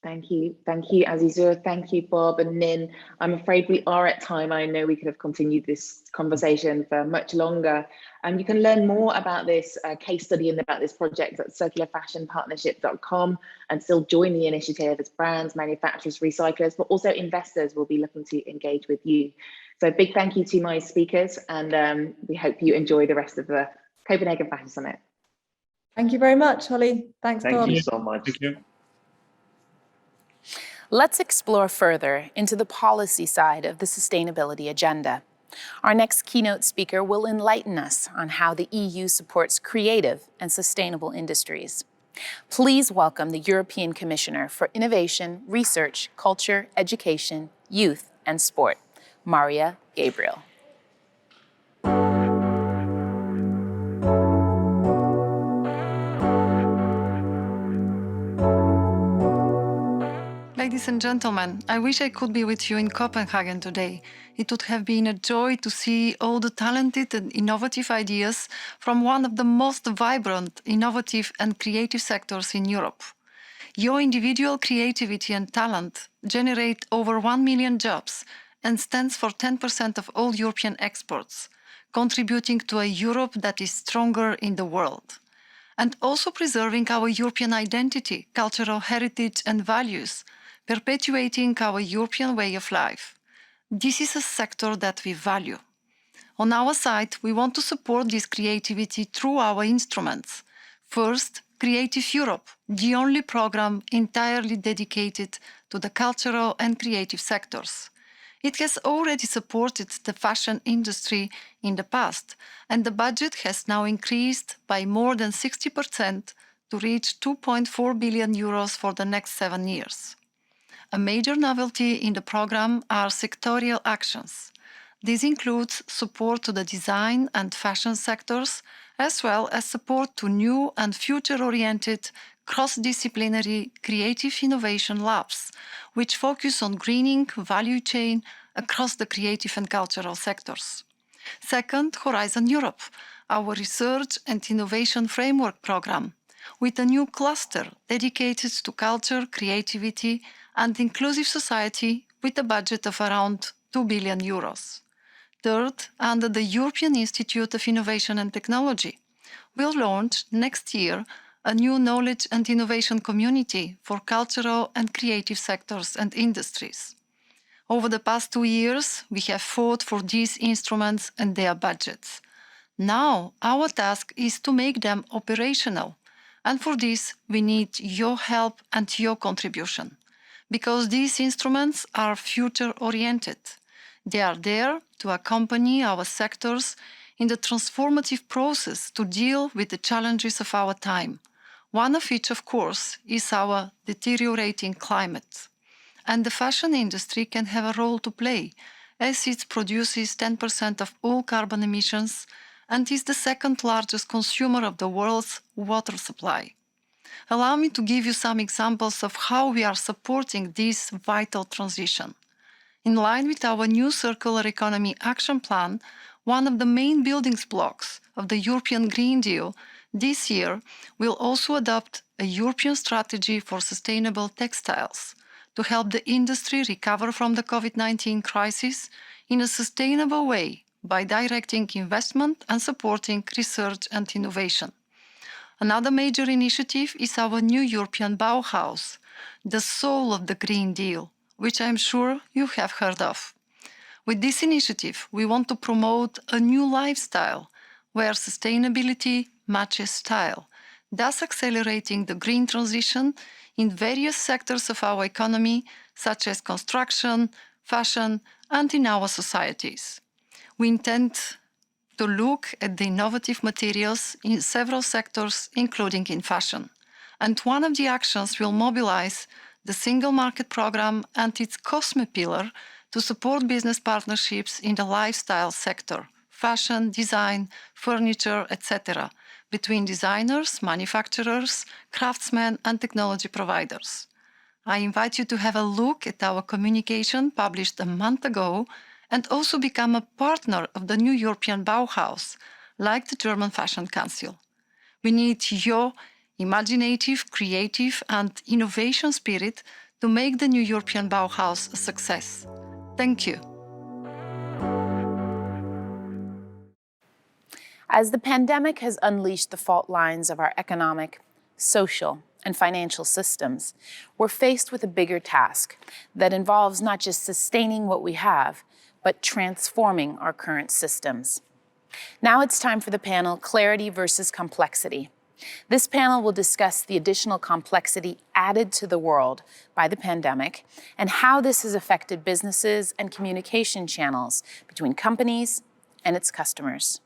Thank you, Azizur. Thank you, Bob and Nin. I'm afraid we are at time. I know we could have continued this conversation for much longer. You can learn more about this case study and about this project at circularfashionpartnership.com, and still join the initiative as brands, manufacturers, recyclers, but also investors will be looking to engage with you. So big thank you to my speakers, and we hope you enjoy the rest of the Copenhagen Fashion Summit. Thank you very much, Holly. Thanks, Bob. Thank you so much. Thank you. Let's explore further into the policy side of the sustainability agenda. Our next keynote speaker will enlighten us on how the EU supports creative and sustainable industries. Please welcome the European Commissioner for Innovation, Research, Culture, Education, Youth, and Sport, Maria Gabriel. Ladies and gentlemen, I wish I could be with you in Copenhagen today. It would have been a joy to see all the talented and innovative ideas from one of the most vibrant, innovative and creative sectors in Europe. Your individual creativity and talent generate over 1 million jobs and stands for 10% of all European exports, contributing to a Europe that is stronger in the world. And also preserving our European identity, cultural heritage and values, perpetuating our European way of life. This is a sector that we value. On our side, we want to support this creativity through our instruments. First, Creative Europe, the only program entirely dedicated to the cultural and creative sectors. It has already supported the fashion industry in the past, and the budget has now increased by more than 60% to reach 2.4 billion euros for the next 7 years. A major novelty in the program are sectorial actions. This includes support to the design and fashion sectors, as well as support to new and future-oriented cross-disciplinary creative innovation labs, which focus on greening value chain across the creative and cultural sectors. Second, Horizon Europe, our research and innovation framework program, with a new cluster dedicated to culture, creativity, and inclusive society with a budget of around 2 billion euros. Third, under the European Institute of Innovation and Technology, we'll launch next year a new knowledge and innovation community for cultural and creative sectors and industries. Over the past 2 years, we have fought for these instruments and their budgets. Now, our task is to make them operational, and for this, we need your help and your contribution, because these instruments are future-oriented. They are there to accompany our sectors in the transformative process to deal with the challenges of our time, one of which, of course, is our deteriorating climate. And the fashion industry can have a role to play, as it produces 10% of all carbon emissions and is the second largest consumer of the world's water supply. Allow me to give you some examples of how we are supporting this vital transition. In line with our new Circular Economy Action Plan, one of the main building blocks of the European Green Deal, this year will also adopt a European strategy for sustainable textiles to help the industry recover from the COVID-19 crisis in a sustainable way by directing investment and supporting research and innovation. Another major initiative is our new European Bauhaus, the soul of the Green Deal, which I'm sure you have heard of. With this initiative, we want to promote a new lifestyle where sustainability matches style, thus accelerating the green transition in various sectors of our economy, such as construction, fashion, and in our societies. We intend to look at the innovative materials in several sectors, including in fashion. And one of the actions will mobilize the Single Market Programme and its COSME pillar to support business partnerships in the lifestyle sector, fashion, design, furniture, etc., between designers, manufacturers, craftsmen, and technology providers. I invite you to have a look at our communication published a month ago and also become a partner of the new European Bauhaus, like the German Fashion Council. We need your imaginative, creative, and innovation spirit to make the new European Bauhaus a success. Thank you. As the pandemic has unleashed the fault lines of our economic, social, and financial systems, we're faced with a bigger task that involves not just sustaining what we have, but transforming our current systems. Now it's time for the panel Clarity versus Complexity. This panel will discuss the additional complexity added to the world by the pandemic and how this has affected businesses and communication channels between companies and its customers.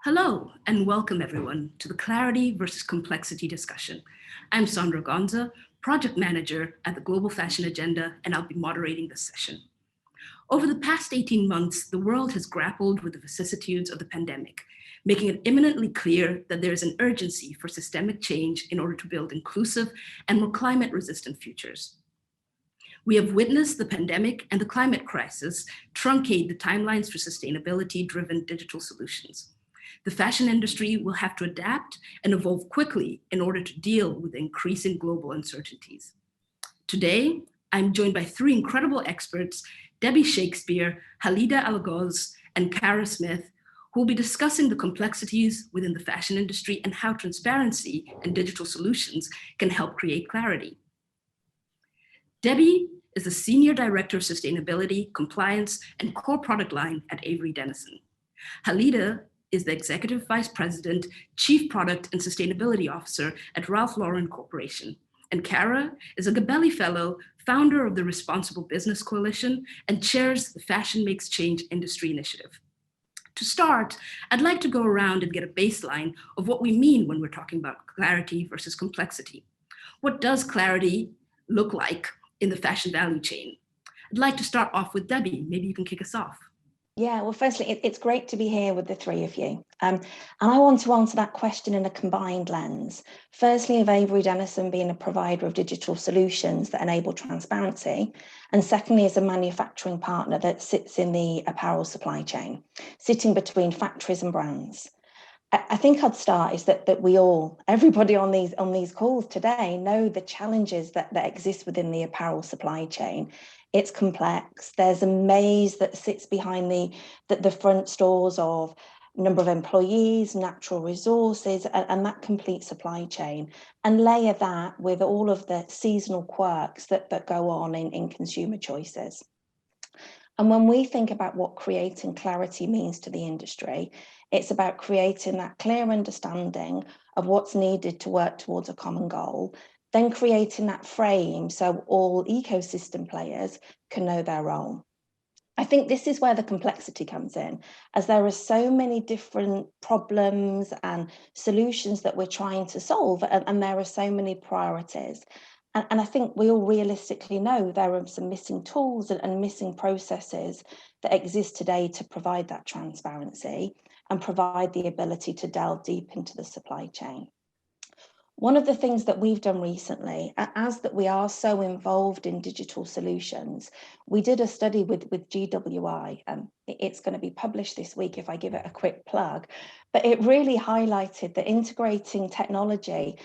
Hello, and welcome everyone to the Clarity versus Complexity discussion. I'm Sandra Gonza, Project Manager at the Global Fashion Agenda, and I'll be moderating this session. Over the past 18 months, the world has grappled with the vicissitudes of the pandemic, making it imminently clear that there is an urgency for systemic change in order to build inclusive and more climate-resistant futures. We have witnessed the pandemic and the climate crisis truncate the timelines for sustainability-driven digital solutions. The fashion industry will have to adapt and evolve quickly in order to deal with increasing global uncertainties. Today, I'm joined by three incredible experts, Debbie Shakespeare, Halida Algoz, and Kara Smith, who will be discussing the complexities within the fashion industry and how transparency and digital solutions can help create clarity. Debbie is the Senior Director of Sustainability, Compliance, and Core Product Line at Avery Dennison. Halida is the Executive Vice President, Chief Product and Sustainability Officer at Ralph Lauren Corporation. And Kara is a Gabelli Fellow, founder of the Responsible Business Coalition, and chairs the Fashion Makes Change Industry Initiative. To start, I'd like to go around and get a baseline of what we mean when we're talking about clarity versus complexity. What does clarity look like in the fashion value chain? I'd like to start off with Debbie. Maybe you can kick us off. Yeah, well, firstly, it's great to be here with the three of you. And I want to answer that question in a combined lens. Firstly, of Avery Dennison being a provider of digital solutions that enable transparency. And secondly, as a manufacturing partner that sits in the apparel supply chain, sitting between factories and brands. I think I'd start is that we all, everybody on these calls today, know the challenges that exist within the apparel supply chain. It's complex. There's a maze that sits behind the front stores of number of employees, natural resources, and that complete supply chain. And layer that with all of the seasonal quirks that go on in consumer choices. And when we think about what creating clarity means to the industry, it's about creating that clear understanding of what's needed to work towards a common goal, then creating that frame so all ecosystem players can know their role. I think this is where the complexity comes in, as there are so many different problems and solutions that we're trying to solve, and there are so many priorities. And I think we all realistically know there are some missing tools and missing processes that exist today to provide that transparency and provide the ability to delve deep into the supply chain. One of the things that we've done recently, as that we are so involved in digital solutions, we did a study with GWI. It's going to be published this week if I give it a quick plug, but it really highlighted that integrating technology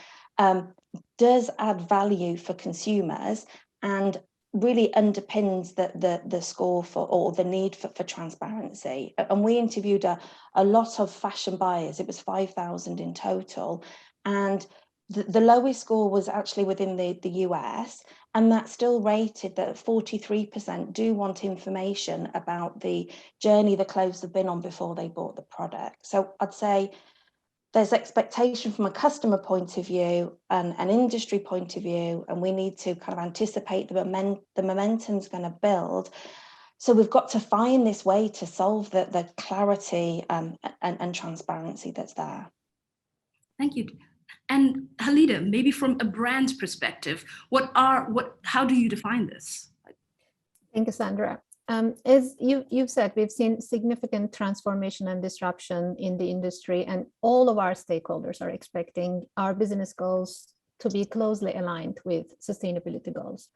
does add value for consumers and really underpins the score for, or the need for transparency. And we interviewed a lot of fashion buyers. It was 5,000 in total. And the lowest score was actually within the US, and that's still rated that 43% do want information about the journey the clothes have been on before they bought the product. So I'd say there's expectation from a customer point of view and an industry point of view, and we need to kind of anticipate the momentum's going to build. So we've got to find this way to solve the clarity and transparency that's there. Thank you. And Halida, maybe from a brand's perspective, how do you define this? Thank you, Sandra. As you've said, we've seen significant transformation and disruption in the industry, and all of our stakeholders are expecting our business goals to be closely aligned with sustainability goals.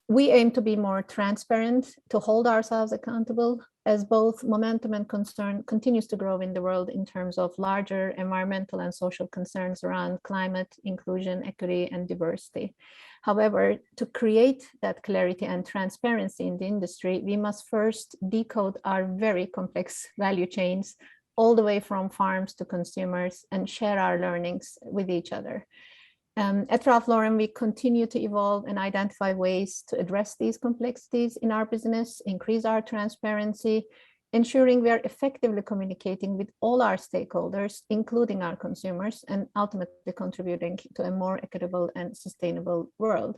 We aim to be more transparent, to hold ourselves accountable, as both momentum and concern continues to grow in the world in terms of larger environmental and social concerns around climate, inclusion, equity, and diversity. However, to create that clarity and transparency in the industry, we must first decode our very complex value chains all the way from farms to consumers and share our learnings with each other. At Ralph Lauren, we continue to evolve and identify ways to address these complexities in our business, increase our transparency, ensuring we are effectively communicating with all our stakeholders, including our consumers, and ultimately contributing to a more equitable and sustainable world.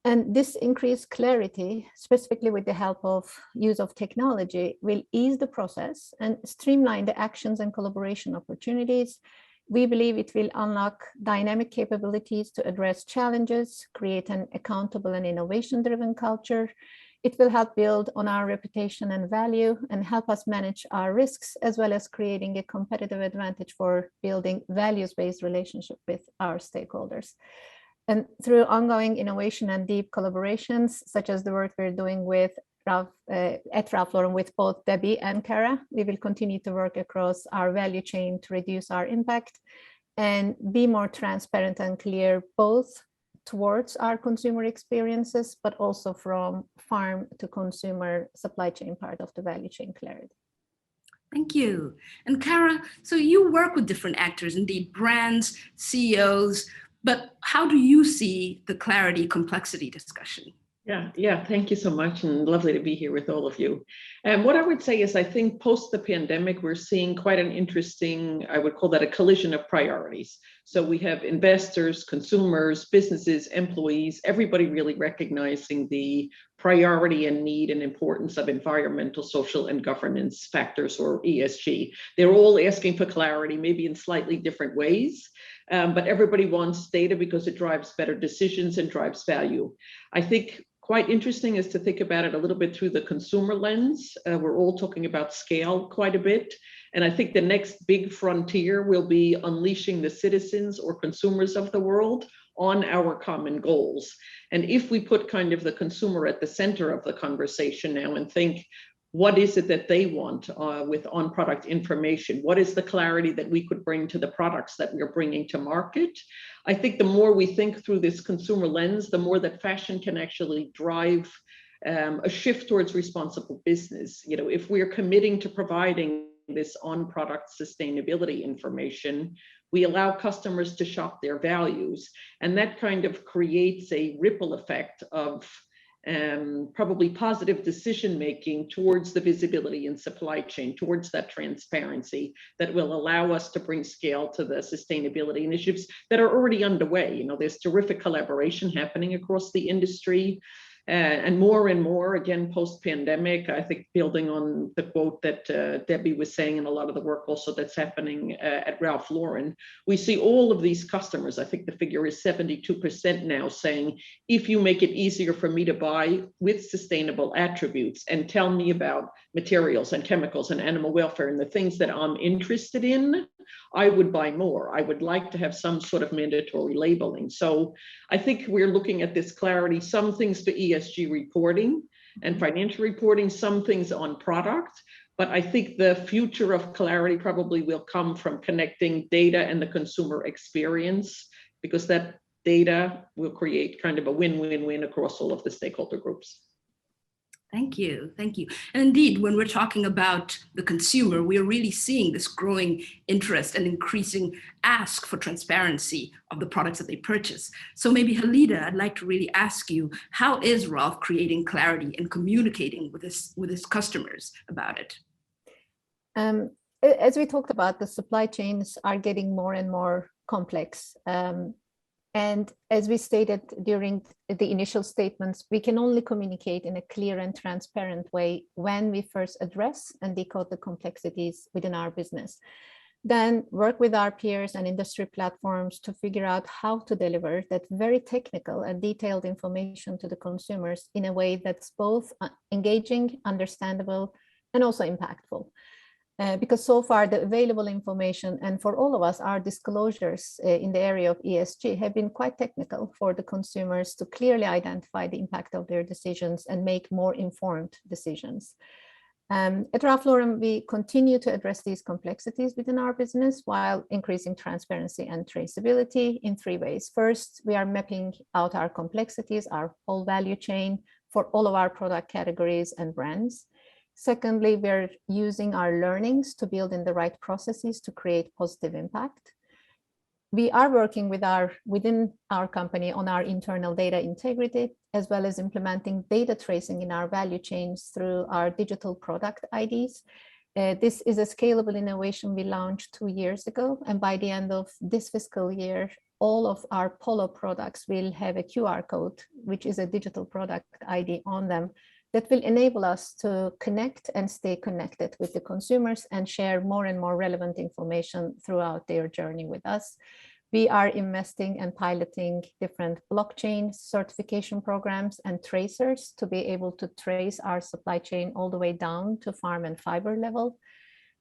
And this increased clarity, specifically with the help of use of technology, will ease the process and streamline the actions and collaboration opportunities. We believe it will unlock dynamic capabilities to address challenges, create an accountable and innovation-driven culture. It will help build on our reputation and value and help us manage our risks, as well as creating a competitive advantage for building values-based relationship with our stakeholders. And through ongoing innovation and deep collaborations, such as the work we're doing with at Ralph Lauren with both Debbie and Cara. We will continue to work across our value chain to reduce our impact and be more transparent and clear, both towards our consumer experiences, but also from farm to consumer supply chain part of the value chain clarity. Thank you. And Cara, so you work with different actors, indeed brands, CEOs, but how do you see the clarity complexity discussion? Yeah, thank you so much, and lovely to be here with all of you. And what I would say is I think post the pandemic, we're seeing quite an interesting, I would call that a collision of priorities. So we have investors, consumers, businesses, employees, everybody really recognizing the priority and need and importance of environmental, social, and governance factors, or ESG. They're all asking for clarity, maybe in slightly different ways, but everybody wants data because it drives better decisions and drives value. I think quite interesting is to think about it a little bit through the consumer lens. We're all talking about scale quite a bit. And I think the next big frontier will be unleashing the citizens or consumers of the world on our common goals. And if we put kind of the consumer at the center of the conversation now and think, what is it that they want with on-product information? What is the clarity that we could bring to the products that we're bringing to market? I think the more we think through this consumer lens, the more that fashion can actually drive a shift towards responsible business. You know, if we're committing to providing this on-product sustainability information, we allow customers to shop their values. And that kind of creates a ripple effect of probably positive decision-making towards the visibility in supply chain, towards that transparency that will allow us to bring scale to the sustainability initiatives that are already underway. You know, there's terrific collaboration happening across the industry. And more, again, post-pandemic, I think building on the quote that Debbie was saying and a lot of the work also that's happening at Ralph Lauren, we see all of these customers, I think the figure is 72% now, saying, if you make it easier for me to buy with sustainable attributes and tell me about materials and chemicals and animal welfare and the things that I'm interested in, I would buy more. I would like to have some sort of mandatory labeling. So I think we're looking at this clarity, some things for ESG reporting and financial reporting, some things on product. But I think the future of clarity probably will come from connecting data and the consumer experience, because that data will create kind of a win-win-win across all of the stakeholder groups. Thank you. Thank you. And indeed, when we're talking about the consumer, we are really seeing this growing interest and increasing ask for transparency of the products that they purchase. So maybe Halida, I'd like to really ask you, how is Ralph creating clarity and communicating with his customers about it? As we talked about, the supply chains are getting more and more complex. And as we stated during the initial statements, we can only communicate in a clear and transparent way when we first address and decode the complexities within our business. Then work with our peers and industry platforms to figure out how to deliver that very technical and detailed information to the consumers in a way that's both engaging, understandable, and also impactful. Because so far the available information, and for all of us, our disclosures in the area of ESG have been quite technical for the consumers to clearly identify the impact of their decisions and make more informed decisions. At Ralph Lauren, we continue to address these complexities within our business while increasing transparency and traceability in three ways. First, we are mapping out our complexities, our whole value chain for all of our product categories and brands. Secondly, we're using our learnings to build in the right processes to create positive impact. We are working within our company on our internal data integrity, as well as implementing data tracing in our value chains through our digital product IDs. This is a scalable innovation we launched 2 years ago, and by the end of this fiscal year, all of our Polo products will have a QR code, which is a digital product ID on them, that will enable us to connect and stay connected with the consumers and share more and more relevant information throughout their journey with us. We are investing and piloting different blockchain certification programs and tracers to be able to trace our supply chain all the way down to farm and fiber level.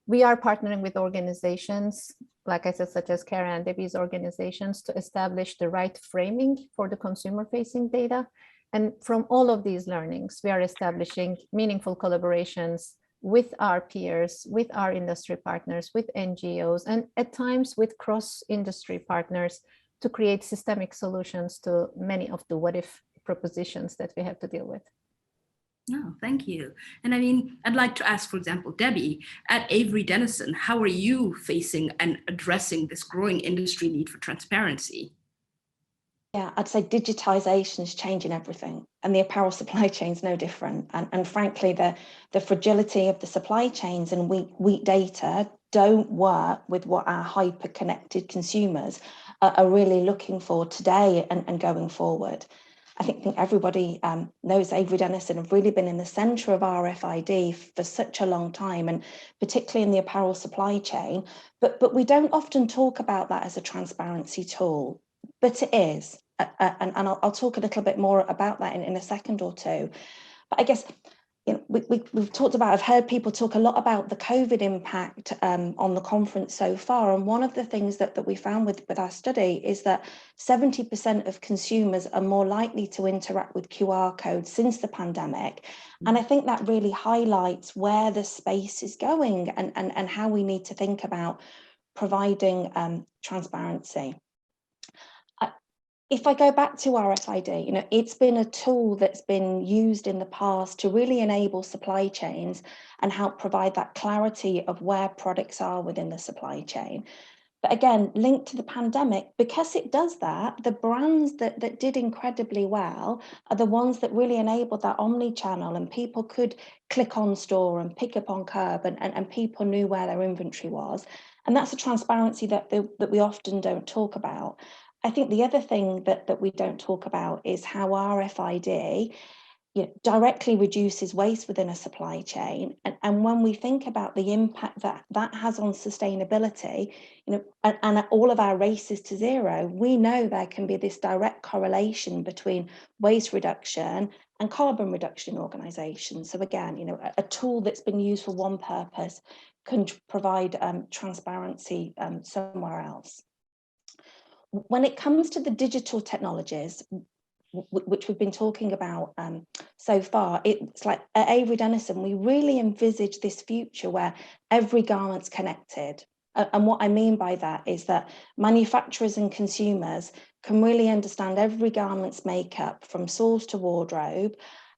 We are partnering with organizations, like I said, such as Cara and Debbie's organizations, to establish the right framing for the consumer-facing data. And from all of these learnings, we are establishing meaningful collaborations with our peers, with our industry partners, with NGOs, and at times with cross-industry partners to create systemic solutions to many of the what-if propositions that we have to deal with. No, thank you. And I mean, I'd like to ask, for example, Debbie, at Avery Dennison, how are you facing and addressing this growing industry need for transparency? Yeah, I'd say digitization is changing everything, and the apparel supply chain is no different. And frankly, the fragility of the supply chains and weak data don't work with what our hyper-connected consumers are really looking for today and going forward. I think everybody knows Avery Dennison have really been in the centre of RFID for such a long time, and particularly in the apparel supply chain. But we don't often talk about that as a transparency tool. But it is, and I'll talk a little bit more about that in a second or two. But I guess, you know, we've talked about, I've heard people talk a lot about the COVID impact on the conference so far. And one of the things that we found with our study is that 70% of consumers are more likely to interact with QR codes since the pandemic. And I think that really highlights where the space is going and how we need to think about providing transparency. If I go back to RFID, you know, it's been a tool that's been used in the past to really enable supply chains and help provide that clarity of where products are within the supply chain. But again, linked to the pandemic, because it does that, the brands that did incredibly well are the ones that really enabled that omni-channel, and people could click on store and pick up on curb, and people knew where their inventory was. And that's a transparency that we often don't talk about. I think the other thing that we don't talk about is how RFID, you know, directly reduces waste within a supply chain. And when we think about the impact that has on sustainability, you know, and all of our races to zero, we know there can be this direct correlation between waste reduction and carbon reduction in organizations. So again, you know, a tool that's been used for one purpose can provide transparency somewhere else. When it comes to the digital technologies, which we've been talking about so far, it's like at Avery Dennison, we really envisage this future where every garment's connected. And what I mean by that is that manufacturers and consumers can really understand every garment's makeup from source to wardrobe,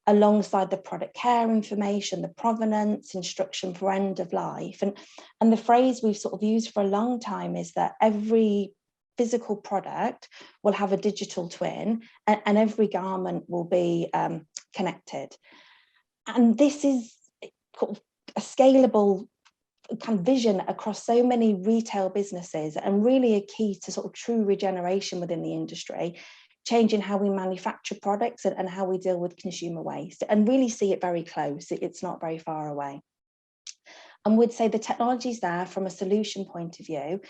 alongside the product care information, the provenance, instruction for end of life. And the phrase we've sort of used for a long time is that every physical product will have a digital twin, and every garment will be connected. And this is a scalable kind of vision across so many retail businesses, and really a key to sort of true regeneration within the industry, changing how we manufacture products and how we deal with consumer waste, and really see it very close. It's not very far away. And we'd say the technology's there from a solution point of view.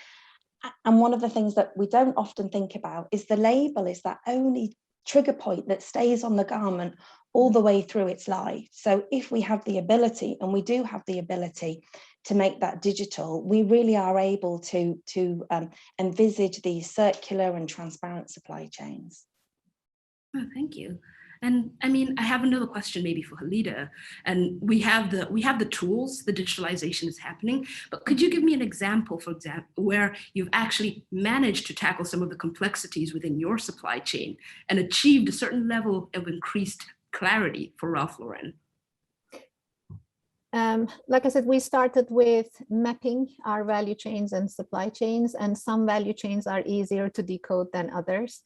And one of the things that we don't often think about is the label is that only trigger point that stays on the garment all the way through its life. So if we have the ability, and we do have the ability to make that digital, we really are able to envisage these circular and transparent supply chains. Oh, thank you. And I mean, I have another question maybe for Halida. And we have the tools, the digitalization is happening, but could you give me an example, for example, where you've actually managed to tackle some of the complexities within your supply chain and achieved a certain level of increased clarity for Ralph Lauren? Like I said, we started with mapping our value chains and supply chains, and some value chains are easier to decode than others.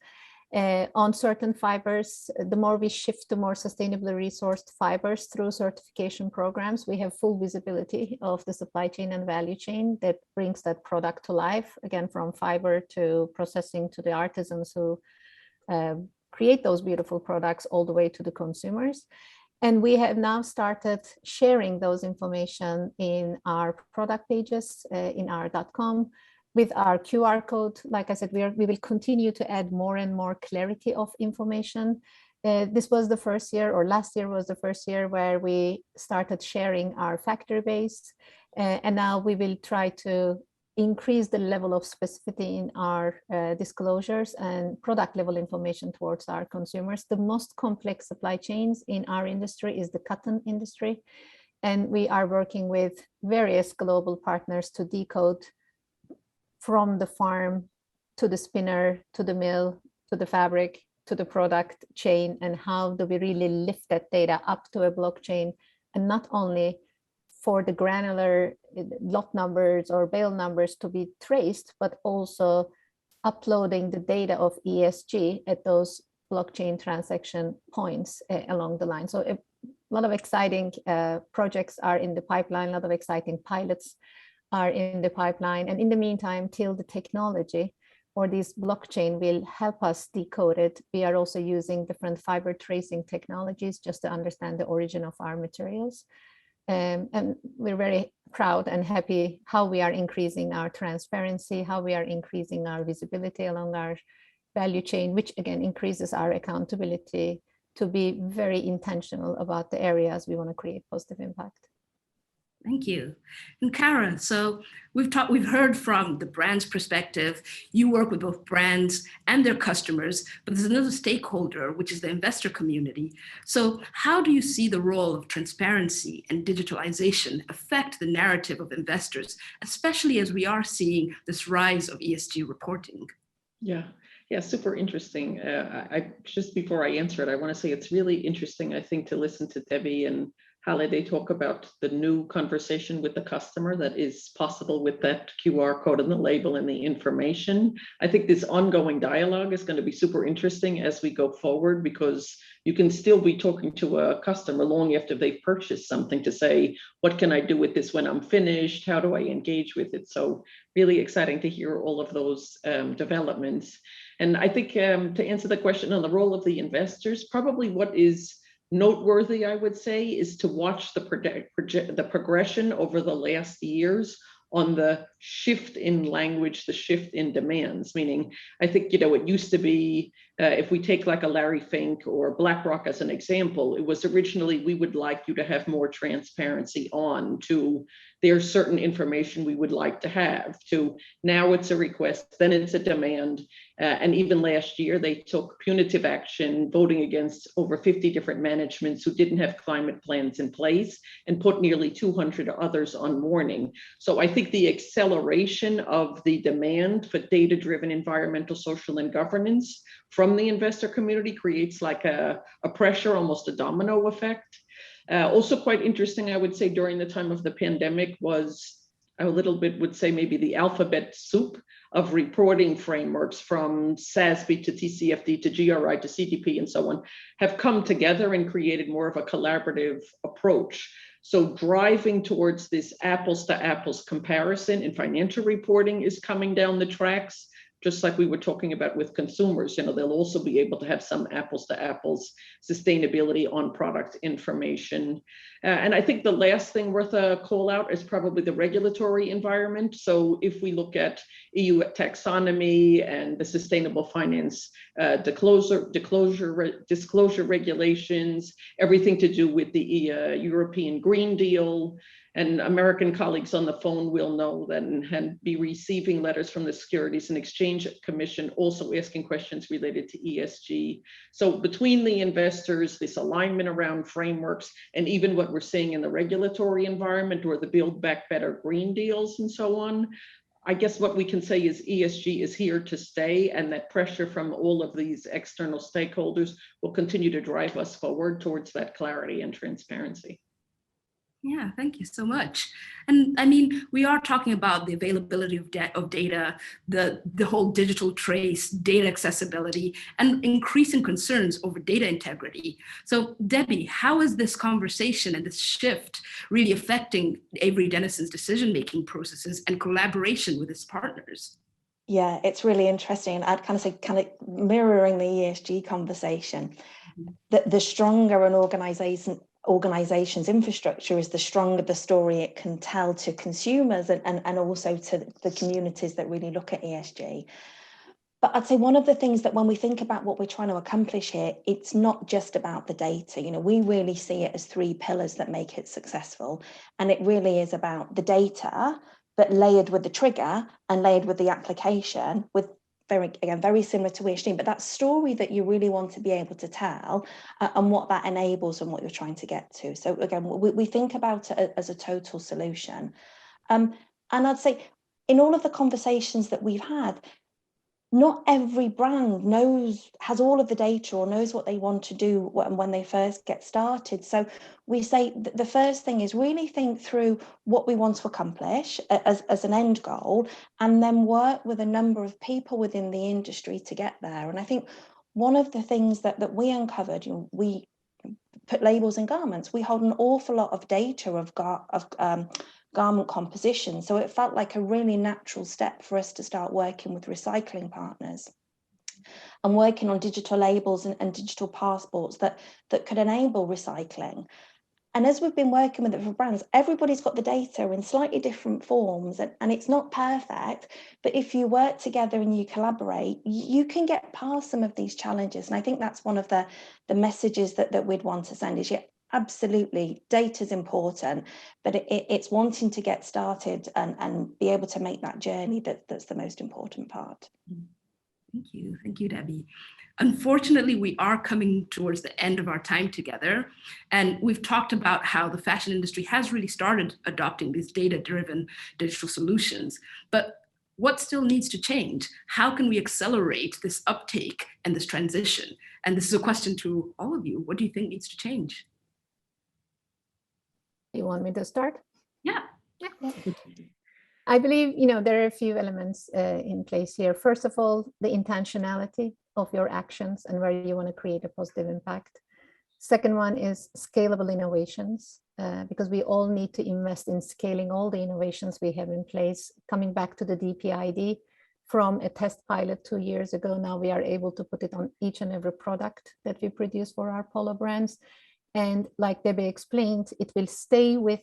On certain fibers, the more we shift to more sustainably resourced fibers through certification programs, we have full visibility of the supply chain and value chain that brings that product to life, again, from fiber to processing to the artisans who create those beautiful products all the way to the consumers. And we have now started sharing those information in our product pages, in our .com, with our QR code. Like I said, we will continue to add more and more clarity of information. This was the first year, or last year was the first year, where we started sharing our factory base. And now we will try to increase the level of specificity in our disclosures and product level information towards our consumers. The most complex supply chains in our industry is the cotton industry. And we are working with various global partners to decode from the farm to the spinner, to the mill, to the fabric, to the product chain, and how do we really lift that data up to a blockchain, and not only for the granular lot numbers or bale numbers to be traced, but also uploading the data of ESG at those blockchain transaction points along the line. So a lot of exciting projects are in the pipeline, a lot of exciting pilots are in the pipeline. And in the meantime, till the technology or this blockchain will help us decode it, we are also using different fiber tracing technologies just to understand the origin of our materials. And we're very proud and happy how we are increasing our transparency, how we are increasing our visibility along our value chain, which again increases our accountability to be very intentional about the areas we want to create positive impact. Thank you. And Kara, so we've heard from the brand's perspective. You work with both brands and their customers, but there's another stakeholder, which is the investor community. So how do you see the role of transparency and digitalization affect the narrative of investors, especially as we are seeing this rise of ESG reporting? Yeah, super interesting. I just before I answer it, I want to say it's really interesting, I think, to listen to Debbie and Halle. They talk about the new conversation with the customer that is possible with that QR code and the label and the information. I think this ongoing dialogue is going to be super interesting as we go forward, because you can still be talking to a customer long after they've purchased something to say, what can I do with this when I'm finished? How do I engage with it? So really exciting to hear all of those developments. And I think to answer the question on the role of the investors, probably what is noteworthy, I would say, is to watch the progression over the last years on the shift in language, the shift in demands. Meaning, I think, it used to be, if we take like a Larry Fink or BlackRock as an example, it was originally, we would like you to have more transparency on to there's certain information we would like to have, to now it's a request, then it's a demand. And even last year, they took punitive action, voting against over 50 different managements who didn't have climate plans in place, and put nearly 200 others on warning. So I think the acceleration of the demand for data-driven environmental, social, and governance from the investor community creates like a pressure, almost a domino effect. Also quite interesting, I would say, during the time of the pandemic was a little bit, would say maybe the alphabet soup of reporting frameworks from SASB to TCFD to GRI to CDP and so on have come together and created more of a collaborative approach. So driving towards this apples to apples comparison in financial reporting is coming down the tracks. Just like we were talking about with consumers, they'll also be able to have some apples to apples sustainability on product information. And I think the last thing worth a call out is probably the regulatory environment. So if we look at EU taxonomy and the sustainable finance disclosure regulations, everything to do with the European Green Deal. And American colleagues on the phone will know that and be receiving letters from the Securities and Exchange Commission also asking questions related to ESG. So between the investors, this alignment around frameworks, and even what we're seeing in the regulatory environment or the Build Back Better Green Deals and so on, I guess what we can say is ESG is here to stay, and that pressure from all of these external stakeholders will continue to drive us forward towards that clarity and transparency. Yeah, thank you so much. And I mean, we are talking about the availability of data, the whole digital trace, data accessibility, and increasing concerns over data integrity. So Debbie, how is this conversation and this shift really affecting Avery Dennison's decision-making processes and collaboration with its partners? Yeah, it's really interesting. I'd kind of mirroring the ESG conversation, that the stronger an organization's infrastructure is, the stronger the story it can tell to consumers and also to the communities that really look at ESG. But I'd say one of the things that when we think about what we're trying to accomplish here, it's not just about the data. We really see it as three pillars that make it successful. And it really is about the data, but layered with the trigger and layered with the application, with very similar to ESG, but that story that you really want to be able to tell and what that enables and what you're trying to get to. So again, we think about it as a total solution. And I'd say in all of the conversations that we've had, not every brand has all of the data or knows what they want to do when they first get started. So we say the first thing is really think through what we want to accomplish as an end goal, and then work with a number of people within the industry to get there. And I think one of the things that we uncovered, we put labels in garments. We hold an awful lot of data of garment composition. So it felt like a really natural step for us to start working with recycling partners and working on digital labels and digital passports that could enable recycling. And as we've been working with it for brands, everybody's got the data in slightly different forms, and it's not perfect, but if you work together and you collaborate, you can get past some of these challenges. And I think that's one of the messages that we'd want to send is, absolutely, data is important, but it's wanting to get started and be able to make that journey that's the most important part. Thank you, Debbie. Unfortunately, we are coming towards the end of our time together, and we've talked about how the fashion industry has really started adopting these data-driven digital solutions, but what still needs to change? How can we accelerate this uptake and this transition? And this is a question to all of you. What do you think needs to change? You want me to start? Yeah. I believe, there are a few elements in place here. First of all, the intentionality of your actions and where you want to create a positive impact. Second one is scalable innovations, because we all need to invest in scaling all the innovations we have in place. Coming back to the DPID, from a test pilot 2 years ago, now we are able to put it on each and every product that we produce for our Polo brands. And like Debbie explained, it will stay with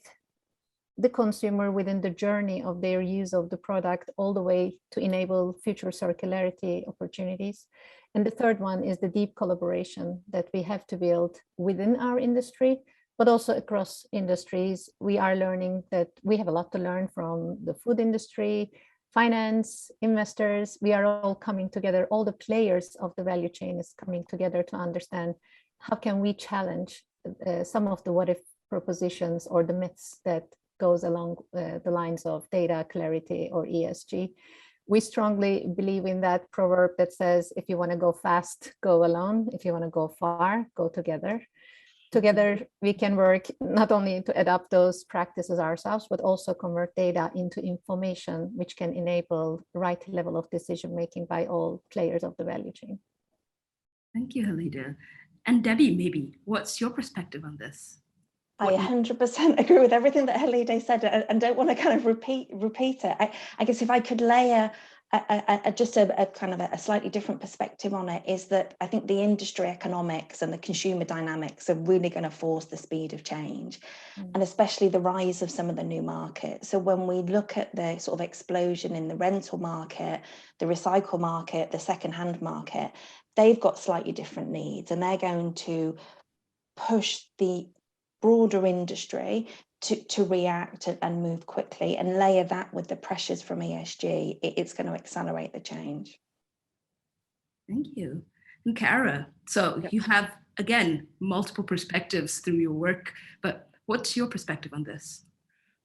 the consumer within the journey of their use of the product all the way to enable future circularity opportunities. And the third one is the deep collaboration that we have to build within our industry, but also across industries. We are learning that we have a lot to learn from the food industry, finance, investors. We are all coming together. All the players of the value chain is coming together to understand how can we challenge some of the what if propositions or the myths that goes along the lines of data, clarity, or ESG. We strongly believe in that proverb that says, if you want to go fast, go alone. If you want to go far, go together. Together, we can work not only to adopt those practices ourselves, but also convert data into information, which can enable the right level of decision-making by all players of the value chain. Thank you, Halida. And Debbie, maybe, what's your perspective on this? I 100% agree with everything that Halida said, and don't want to kind of repeat it. I guess if I could layer just a kind of a slightly different perspective on it, is that I think the industry economics and the consumer dynamics are really going to force the speed of change, and especially the rise of some of the new markets. So when we look at the sort of explosion in the rental market, the recycle market, the secondhand market, they've got slightly different needs, and they're going to push the broader industry to react and move quickly, and layer that with the pressures from ESG. It's going to accelerate the change. Thank you. And Cara, so you have, again, multiple perspectives through your work, but what's your perspective on this?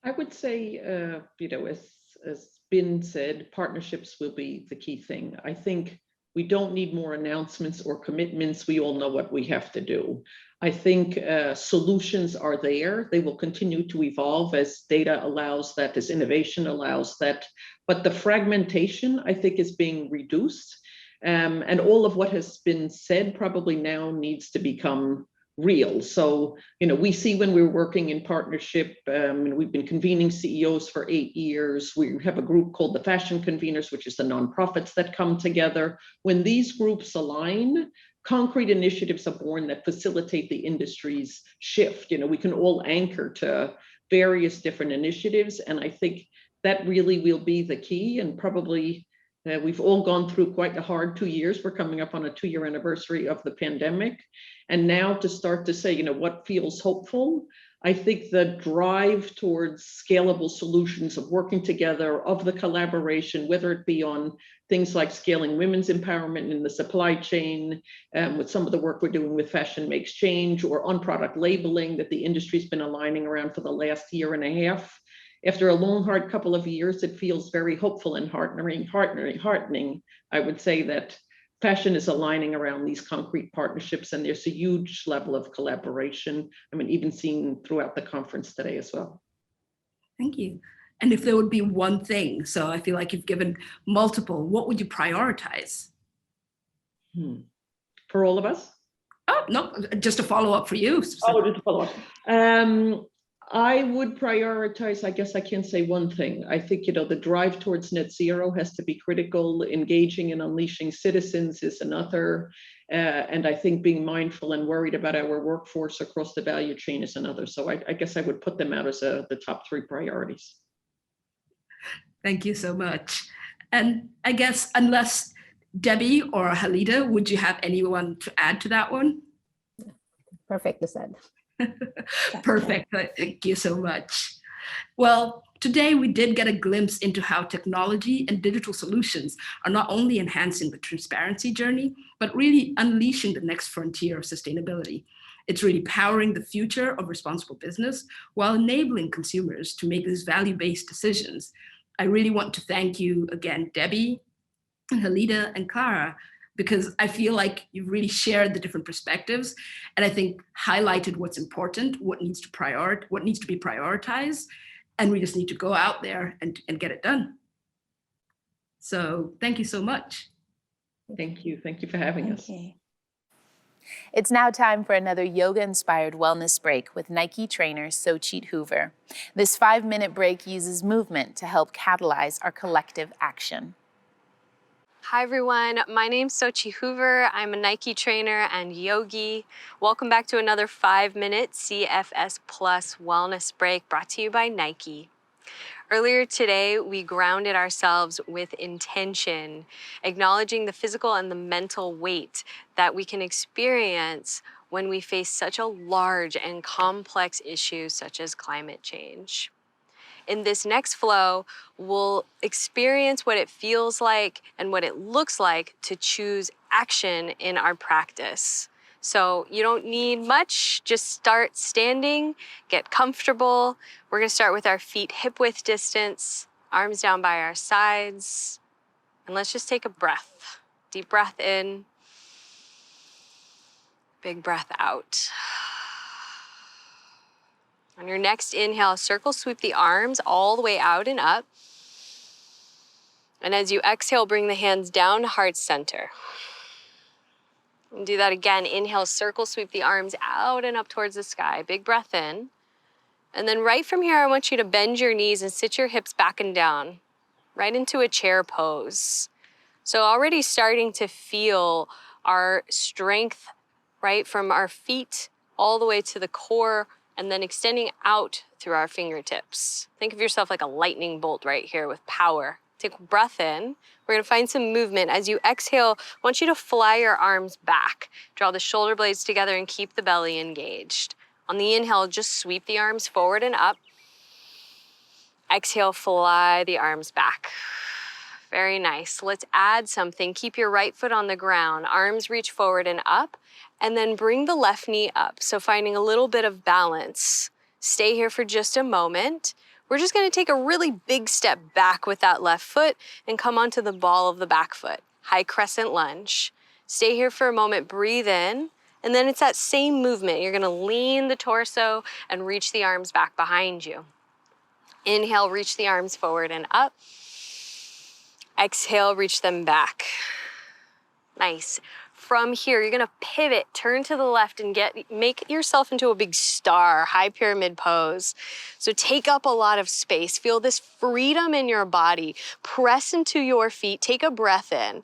I would say, as Ben said, partnerships will be the key thing. I think we don't need more announcements or commitments. We all know what we have to do. I think solutions are there. They will continue to evolve as data allows that, as innovation allows that. But the fragmentation, I think, is being reduced. And all of what has been said probably now needs to become real. So, we see when we're working in partnership, and we've been convening CEOs for 8 years. We have a group called the Fashion Conveners, which is the nonprofits that come together. When these groups align, concrete initiatives are born that facilitate the industry's shift. We can all anchor to various different initiatives. And I think that really will be the key. And probably we've all gone through quite a hard 2 years. We're coming up on a 2-year anniversary of the pandemic. And now to start to say, what feels hopeful, I think the drive towards scalable solutions of working together, of the collaboration, whether it be on things like scaling women's empowerment in the supply chain, with some of the work we're doing with Fashion Makes Change, or on product labeling that the industry's been aligning around for the last year and a half. After a long, hard couple of years, it feels very hopeful and heartening. I would say that fashion is aligning around these concrete partnerships, and there's a huge level of collaboration. I mean, even seen throughout the conference today as well. Thank you. And if there would be one thing, so I feel like you've given multiple, what would you prioritize? For all of us? Oh, no, just a follow-up for you. Oh, just a follow-up. I would prioritize, I guess I can't say one thing. I think, the drive towards net zero has to be critical. Engaging and unleashing citizens is another. And I think being mindful and worried about our workforce across the value chain is another. So I guess I would put them out as the top 3 priorities. Thank you so much. And I guess, unless Debbie or Halida, would you have anyone to add to that one? Perfectly said. Perfect. Thank you so much. Well, today we did get a glimpse into how technology and digital solutions are not only enhancing the transparency journey, but really unleashing the next frontier of sustainability. It's really powering the future of responsible business while enabling consumers to make these value-based decisions. I really want to thank you again, Debbie, and Halida, and Clara, because I feel like you've really shared the different perspectives, and I think highlighted what's important, what needs to be prioritized, and we just need to go out there and get it done. So thank you so much. Thank you. Thank you for having us. It's now time for another yoga-inspired wellness break with Nike trainer Sochit Hoover. This 5-minute break uses movement to help catalyze our collective action. Hi everyone, my name's Sochit Hoover. I'm a Nike trainer and yogi. Welcome back to another 5-minute CFS Plus wellness break brought to you by Nike. Earlier today, we grounded ourselves with intention, acknowledging the physical and the mental weight that we can experience when we face such a large and complex issue such as climate change. In this next flow, we'll experience what it feels like and what it looks like to choose action in our practice. So you don't need much, just start standing, get comfortable. We're gonna start with our feet hip-width distance, arms down by our sides, and let's just take a breath. Deep breath in, big breath out. On your next inhale, circle sweep the arms all the way out and up. And as you exhale, bring the hands down to heart center. And do that again. Inhale, circle sweep the arms out and up towards the sky. Big breath in. And then right from here, I want you to bend your knees and sit your hips back and down, right into a chair pose. So already starting to feel our strength, right, from our feet all the way to the core, and then extending out through our fingertips. Think of yourself like a lightning bolt right here with power. Take a breath in. We're gonna find some movement. As you exhale, I want you to fly your arms back. Draw the shoulder blades together and keep the belly engaged. On the inhale, just sweep the arms forward and up. Exhale, fly the arms back. Very nice. Let's add something. Keep your right foot on the ground. Arms reach forward and up. And then bring the left knee up. So finding a little bit of balance. Stay here for just a moment. We're just gonna take a really big step back with that left foot and come onto the ball of the back foot. High crescent lunge. Stay here for a moment, breathe in, and then it's that same movement. You're gonna lean the torso and reach the arms back behind you. Inhale, reach the arms forward and up. Exhale, reach them back. Nice. From here, you're gonna pivot, turn to the left and make yourself into a big star, high pyramid pose. So take up a lot of space. Feel this freedom in your body. Press into your feet, take a breath in.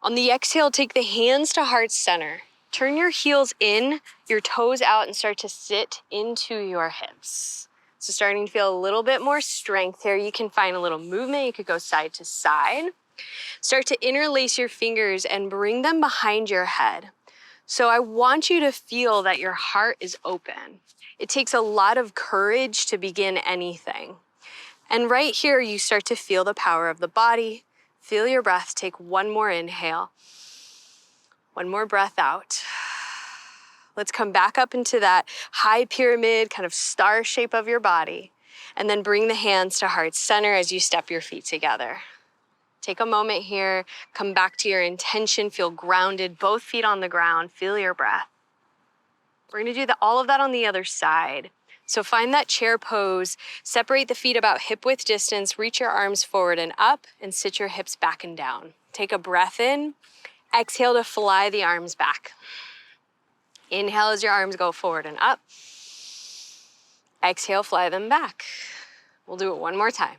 On the exhale, take the hands to heart center. Turn your heels in, your toes out, and start to sit into your hips. So starting to feel a little bit more strength here. You can find a little movement. You could go side to side. Start to interlace your fingers and bring them behind your head. So I want you to feel that your heart is open. It takes a lot of courage to begin anything. And right here, you start to feel the power of the body. Feel your breath. Take one more inhale. One more breath out. Let's come back up into that high pyramid, kind of star shape of your body. And then bring the hands to heart center as you step your feet together. Take a moment here, come back to your intention, feel grounded, both feet on the ground, feel your breath. We're gonna do all of that on the other side. So find that chair pose, separate the feet about hip width distance, reach your arms forward and up, and sit your hips back and down. Take a breath in, exhale to fly the arms back. Inhale as your arms go forward and up. Exhale, fly them back. We'll do it one more time.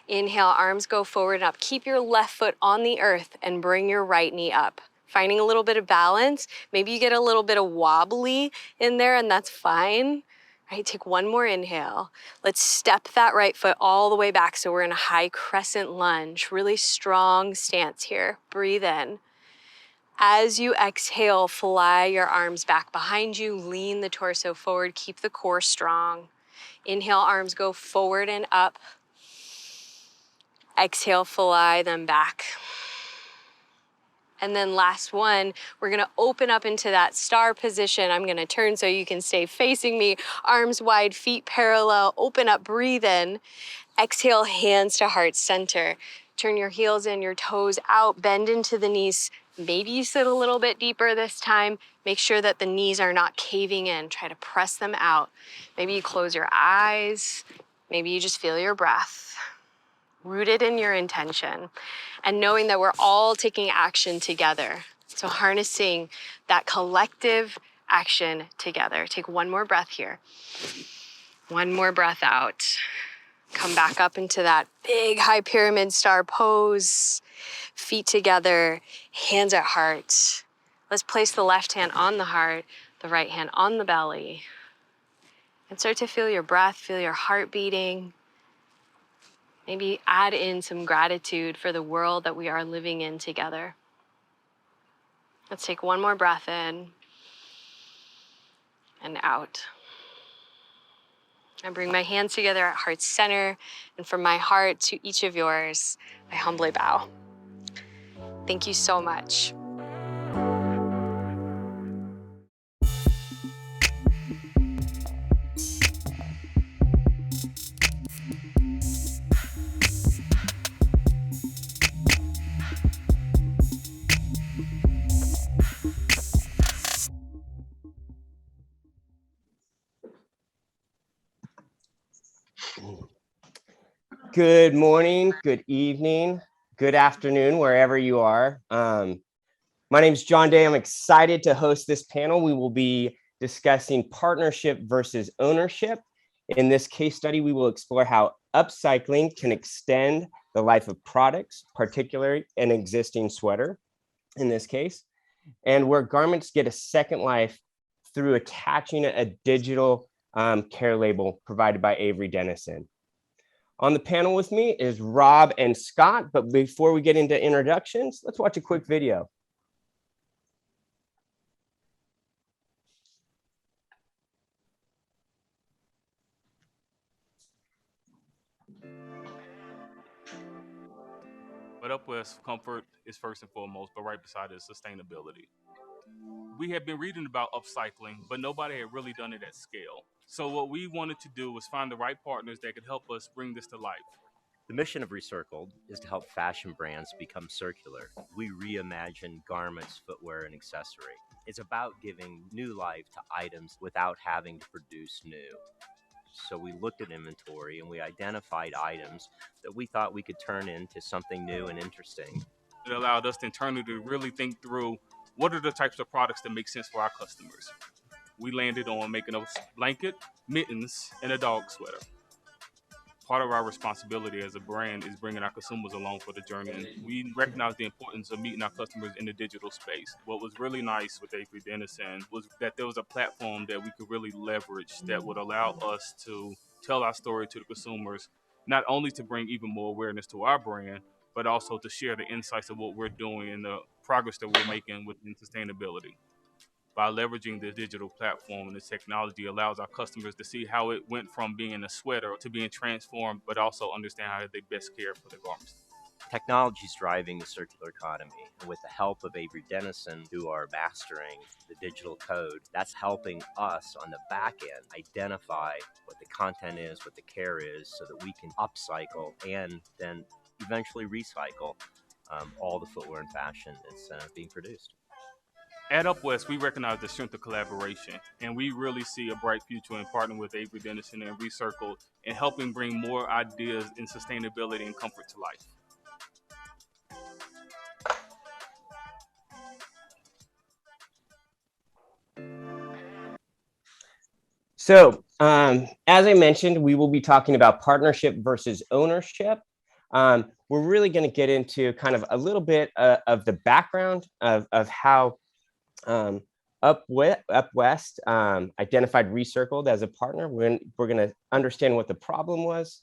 Inhale, arms go forward and up. Keep your left foot on the earth and bring your right knee up. Finding a little bit of balance. Maybe you get a little bit of wobbly in there, and that's fine. Right, take one more inhale. Let's step that right foot all the way back so we're in a high crescent lunge. Really strong stance here. Breathe in. As you exhale, fly your arms back behind you. Lean the torso forward. Keep the core strong. Inhale, arms go forward and up. Exhale, fly them back. And then last one, we're gonna open up into that star position. I'm gonna turn so you can stay facing me. Arms wide, feet parallel, open up, breathe in. Exhale, hands to heart center. Turn your heels in, your toes out, bend into the knees. Maybe you sit a little bit deeper this time. Make sure that the knees are not caving in. Try to press them out. Maybe you close your eyes. Maybe you just feel your breath. Rooted in your intention and knowing that we're all taking action together. So harnessing that collective action together. Take one more breath here. One more breath out. Come back up into that big high pyramid star pose. Feet together, hands at heart. Let's place the left hand on the heart, the right hand on the belly. And start to feel your breath, feel your heart beating. Maybe add in some gratitude for the world that we are living in together. Let's take one more breath in and out. I bring my hands together at heart center, and from my heart to each of yours, I humbly bow. Thank you so much. Good morning, good evening, good afternoon, wherever you are. My name is John Day. I'm excited to host this panel. We will be discussing partnership versus ownership. In this case study, we will explore how upcycling can extend the life of products, particularly an existing sweater in this case, and where garments get a second life through attaching a digital care label provided by Avery Dennison. On the panel with me is Rob and Scott, but before we get into introductions, let's watch a quick video. But Upwest comfort is first and foremost, but right beside it is sustainability. We had been reading about upcycling, but nobody had really done it at scale. So what we wanted to do was find the right partners that could help us bring this to life. The mission of Recircled is to help fashion brands become circular. We reimagine garments, footwear, and accessory. It's about giving new life to items without having to produce new. So we looked at inventory and we identified items that we thought we could turn into something new and interesting. It allowed us internally to really think through what are the types of products that make sense for our customers. We landed on making a blanket, mittens, and a dog sweater. Part of our responsibility as a brand is bringing our consumers along for the journey. And we recognize the importance of meeting our customers in the digital space. What was really nice with Avery Dennison was that there was a platform that we could really leverage that would allow us to tell our story to the consumers, not only to bring even more awareness to our brand, but also to share the insights of what we're doing and the progress that we're making within sustainability. by leveraging the digital platform and the technology allows our customers to see how it went from being a sweater to being transformed, but also understand how they best care for their garments. Technology is driving the circular economy, and with the help of Avery Dennison, who are mastering the digital code, that's helping us on the back end identify what the content is, what the care is, so that we can upcycle and then eventually recycle all the footwear and fashion that's being produced. At UpWest, we recognize the strength of collaboration, and we really see a bright future in partnering with Avery Dennison and Recircle in helping bring more ideas in sustainability and comfort to life. So, as I mentioned, we will be talking about partnership versus ownership. We're really going to get into kind of a little bit of the background of how UpWest identified Recircled as a partner. We're going to understand what the problem was,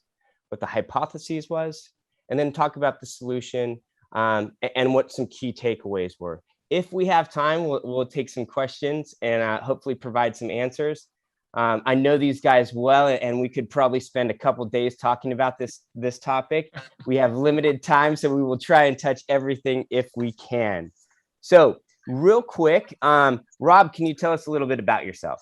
what the hypotheses was, and then talk about the solution and what some key takeaways were. If we have time, we'll take some questions and hopefully provide some answers. I know these guys well, and we could probably spend a couple days talking about this topic. We have limited time, so we will try and touch everything if we can. So real quick, Rob, can you tell us a little bit about yourself?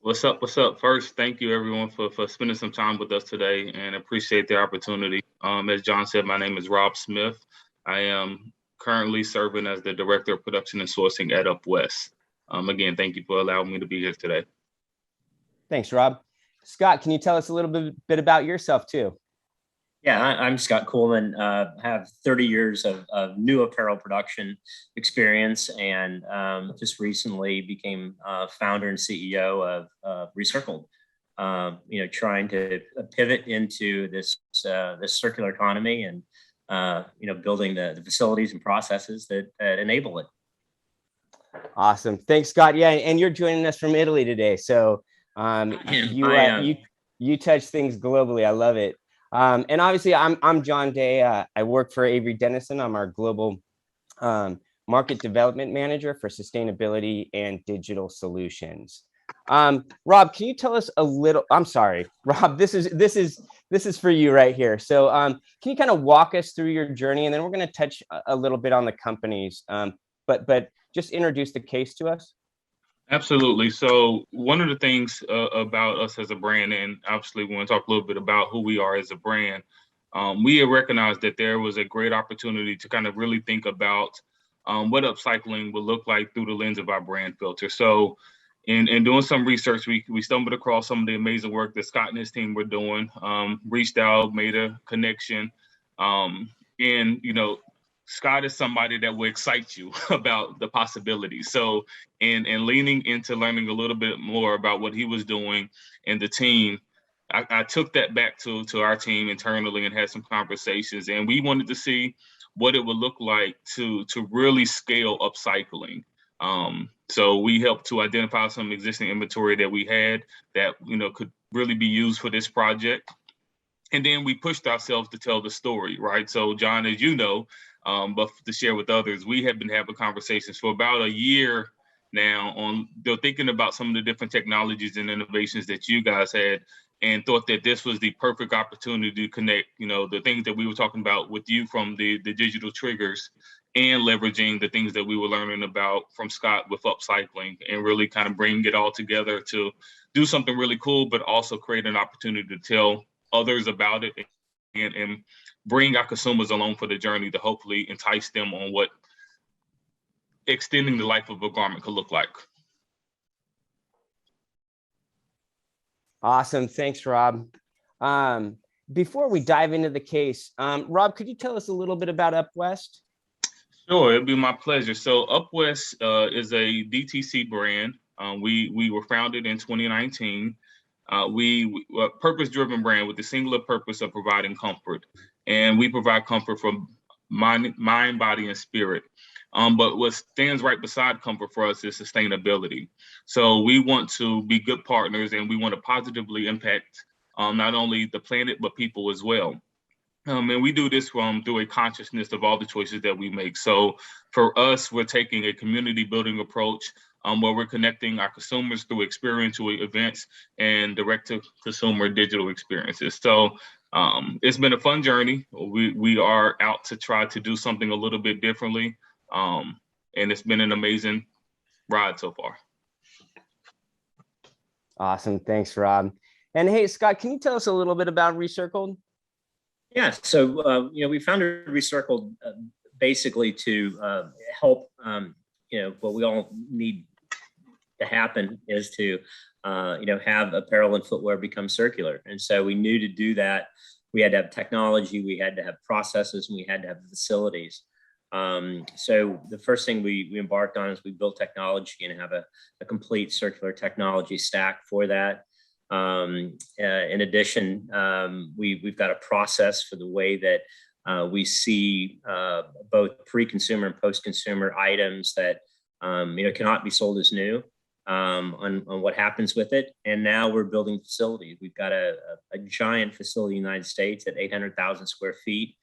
What's up? What's up? First, thank you everyone for spending some time with us today and appreciate the opportunity. As John said, my name is Rob Smith. I am currently serving as the Director of Production and Sourcing at UpWest. Again, thank you for allowing me to be here today. Thanks, Rob. Scott, can you tell us a little bit about yourself too? Yeah, I'm Scott Coleman. Have 30 years of new apparel production experience, and just recently became founder and CEO of Recircled. Trying to pivot into this circular economy and building the facilities and processes that enable it. Awesome, thanks, Scott. Yeah, and you're joining us from Italy today, so you touch things globally. I love it. And obviously, I'm John Day. I work for Avery Dennison. I'm our global market development manager for sustainability and digital solutions. Rob, can you tell us a little? I'm sorry, Rob. This is for you right here. So, can you kind of walk us through your journey, and then we're going to touch a little bit on the companies, but just introduce the case to us. Absolutely. So one of the things about us as a brand, and obviously we want to talk a little bit about who we are as a brand, we have recognized that there was a great opportunity to kind of really think about what upcycling would look like through the lens of our brand filter. So in doing some research, we stumbled across some of the amazing work that Scott and his team were doing, reached out, made a connection, and, Scott is somebody that will excite you about the possibilities. So in leaning into learning a little bit more about what he was doing and the team, I took that back to our team internally and had some conversations. And we wanted to see what it would look like to really scale upcycling. So we helped to identify some existing inventory that we had that could really be used for this project. And then we pushed ourselves to tell the story, right? So John, as you know, but to share with others, we have been having conversations for about a year now on thinking about some of the different technologies and innovations that you guys had, and thought that this was the perfect opportunity to connect, the things that we were talking about with you from the digital triggers, and leveraging the things that we were learning about from Scott with upcycling, and really kind of bring it all together to do something really cool, but also create an opportunity to tell others about it and bring our consumers along for the journey to hopefully entice them on what extending the life of a garment could look like. Awesome. Thanks, Rob. Before we dive into the case, Rob, could you tell us a little bit about UpWest? Sure, it'd be my pleasure. So UpWest is a DTC brand. We were founded in 2019. We a purpose-driven brand with the singular purpose of providing comfort, and we provide comfort for mind, body, and spirit. But what stands right beside comfort for us is sustainability. So we want to be good partners, and we want to positively impact not only the planet but people as well. And we do this through a consciousness of all the choices that we make. So for us, we're taking a community building approach where we're connecting our consumers through experiential events and direct-to-consumer digital experiences. So it's been a fun journey. We are out to try to do something a little bit differently, and it's been an amazing ride so far. Awesome. Thanks, Rob. And hey, Scott, can you tell us a little bit about Recircled? Yeah, so we founded Recircled basically to help. What we all need to happen is to have apparel and footwear become circular. And so we knew to do that, we had to have technology, we had to have processes, and we had to have facilities. So the first thing we embarked on is we built technology and have a complete circular technology stack for that. In addition, we've got a process for the way that we see both pre-consumer and post-consumer items that cannot be sold as new, on what happens with it. And now we're building facilities. We've got a giant facility in the United States at 800,000 square feet.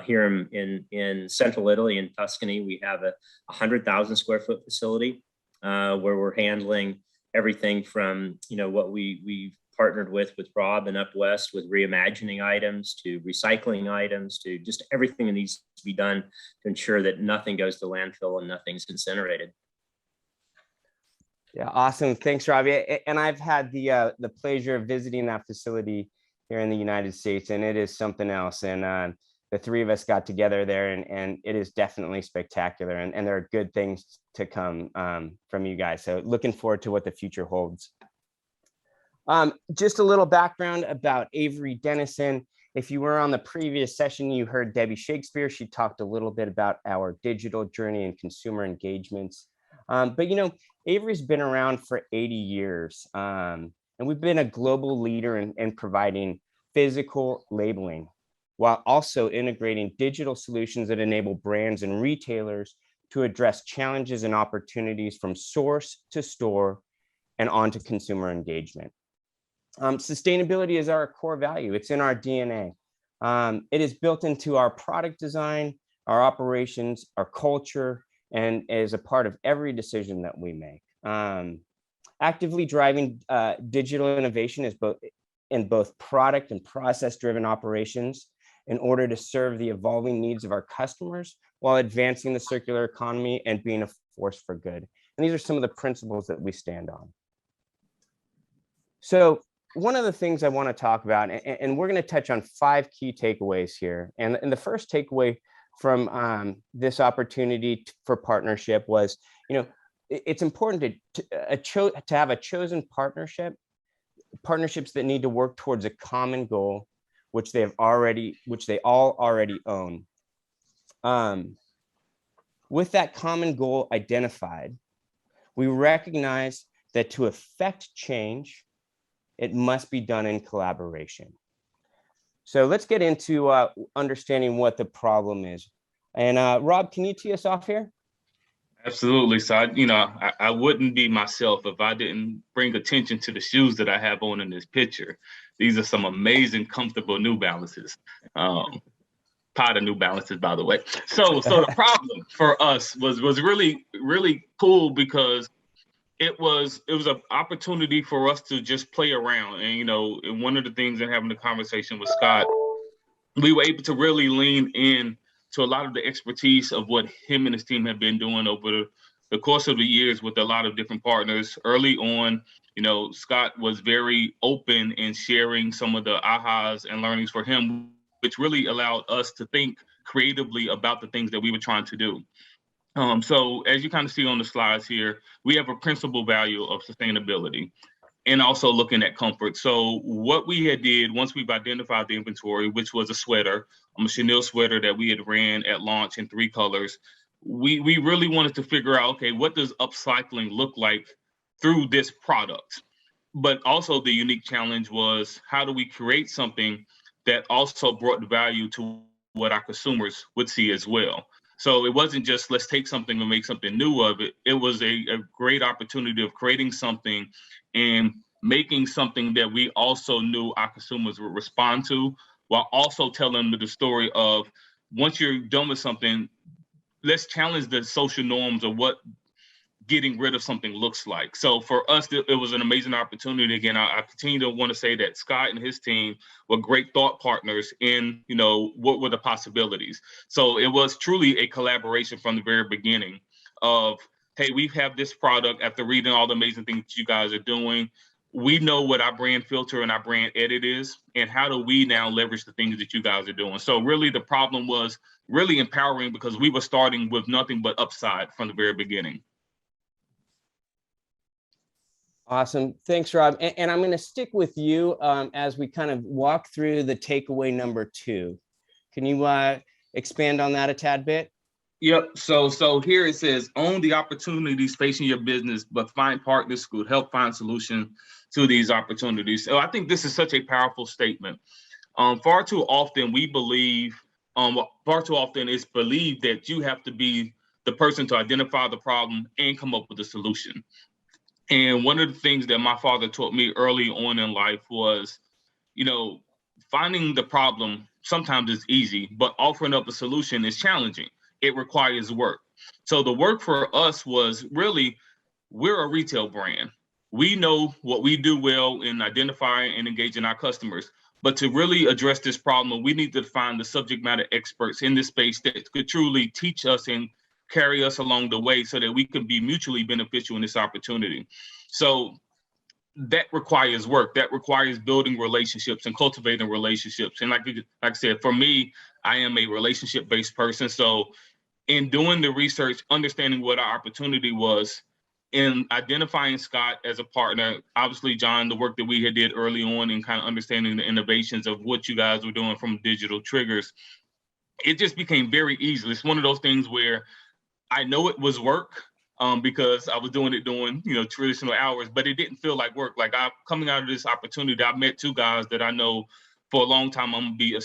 Here in central Italy, in Tuscany, we have a 100,000 square foot facility where we're handling everything from what we've partnered with Rob and Up West with reimagining items to recycling items to just everything that needs to be done to ensure that nothing goes to landfill and nothing's incinerated. Yeah, awesome. Thanks, Robbie. And I've had the pleasure of visiting that facility here in the United States, and it is something else. And the three of us got together there, and it is definitely spectacular. And there are good things to come from you guys. So looking forward to what the future holds. Just a little background about Avery Dennison. If you were on the previous session, you heard Debbie Shakespeare. She talked a little bit about our digital journey and consumer engagements. But Avery's been around for 80 years, and we've been a global leader in providing physical labeling, while also integrating digital solutions that enable brands and retailers to address challenges and opportunities from source to store and onto consumer engagement. Sustainability is our core value. It's in our DNA. It is built into our product design, our operations, our culture, and is a part of every decision that we make. Actively driving digital innovation is both product and process-driven operations in order to serve the evolving needs of our customers while advancing the circular economy and being a force for good. And these are some of the principles that we stand on. So one of the things I want to talk about, and we're going to touch on 5 key takeaways here. And the first takeaway from this opportunity for partnership was, it's important to have a chosen partnerships that need to work towards a common goal, which they all already own. With that common goal identified, we recognize that to affect change, it must be done in collaboration. So let's get into understanding what the problem is. And Rob, can you tee us off here? Absolutely. So, I wouldn't be myself if I didn't bring attention to the shoes that I have on in this picture. These are some amazing, comfortable New Balances. Pot of New Balances, by the way. So the problem for us was really, really cool because it was an opportunity for us to just play around. And, and one of the things in having the conversation with Scott, we were able to really lean in to a lot of the expertise of what him and his team have been doing over the course of the years with a lot of different partners. Early on, Scott was very open in sharing some of the ahas and learnings for him, which really allowed us to think creatively about the things that we were trying to do. So as you kind of see on the slides here, we have a principal value of sustainability and also looking at comfort. So what we had did, once we've identified the inventory, which was a sweater, a chenille sweater that we had ran at launch in 3 colors, we really wanted to figure out, okay, what does upcycling look like through this product? But also the unique challenge was, how do we create something that also brought value to what our consumers would see as well? So it wasn't just, let's take something and make something new of it. It was a great opportunity of creating something and making something that we also knew our consumers would respond to, while also telling them the story of, once you're done with something, let's challenge the social norms of what getting rid of something looks like. So for us, it was an amazing opportunity. Again, I continue to want to say that Scott and his team were great thought partners in, what were the possibilities. So it was truly a collaboration from the very beginning of, hey, we have this product. After reading all the amazing things that you guys are doing, we know what our brand filter and our brand edit is, and how do we now leverage the things that you guys are doing. So really the problem was really empowering, because we were starting with nothing but upside from the very beginning. Awesome. Thanks, Rob. And I'm going to stick with you as we kind of walk through the takeaway number 2. Can you expand on that a tad bit? Yep. So here it says, own the opportunities facing your business, but find partners who help find solutions to these opportunities. So I think this is such a powerful statement. Far too often we believe, far too often it's believed that you have to be the person to identify the problem and come up with a solution. And one of the things that my father taught me early on in life was, finding the problem sometimes is easy, but offering up a solution is challenging. It requires work. So the work for us was really, we're a retail brand. We know what we do well in identifying and engaging our customers. But to really address this problem, we need to find the subject matter experts in this space that could truly teach us and carry us along the way so that we can be mutually beneficial in this opportunity. So that requires work. That requires building relationships and cultivating relationships. And like I said, for me, I am a relationship-based person. So in doing the research, understanding what our opportunity was, in identifying Scott as a partner, obviously, John, the work that we had did early on and kind of understanding the innovations of what you guys were doing from digital triggers, it just became very easy. It's one of those things where I know it was work because I was doing it during, traditional hours, but it didn't feel like work. Like coming out of this opportunity, I met 2 guys that I know for a long time I'm gonna be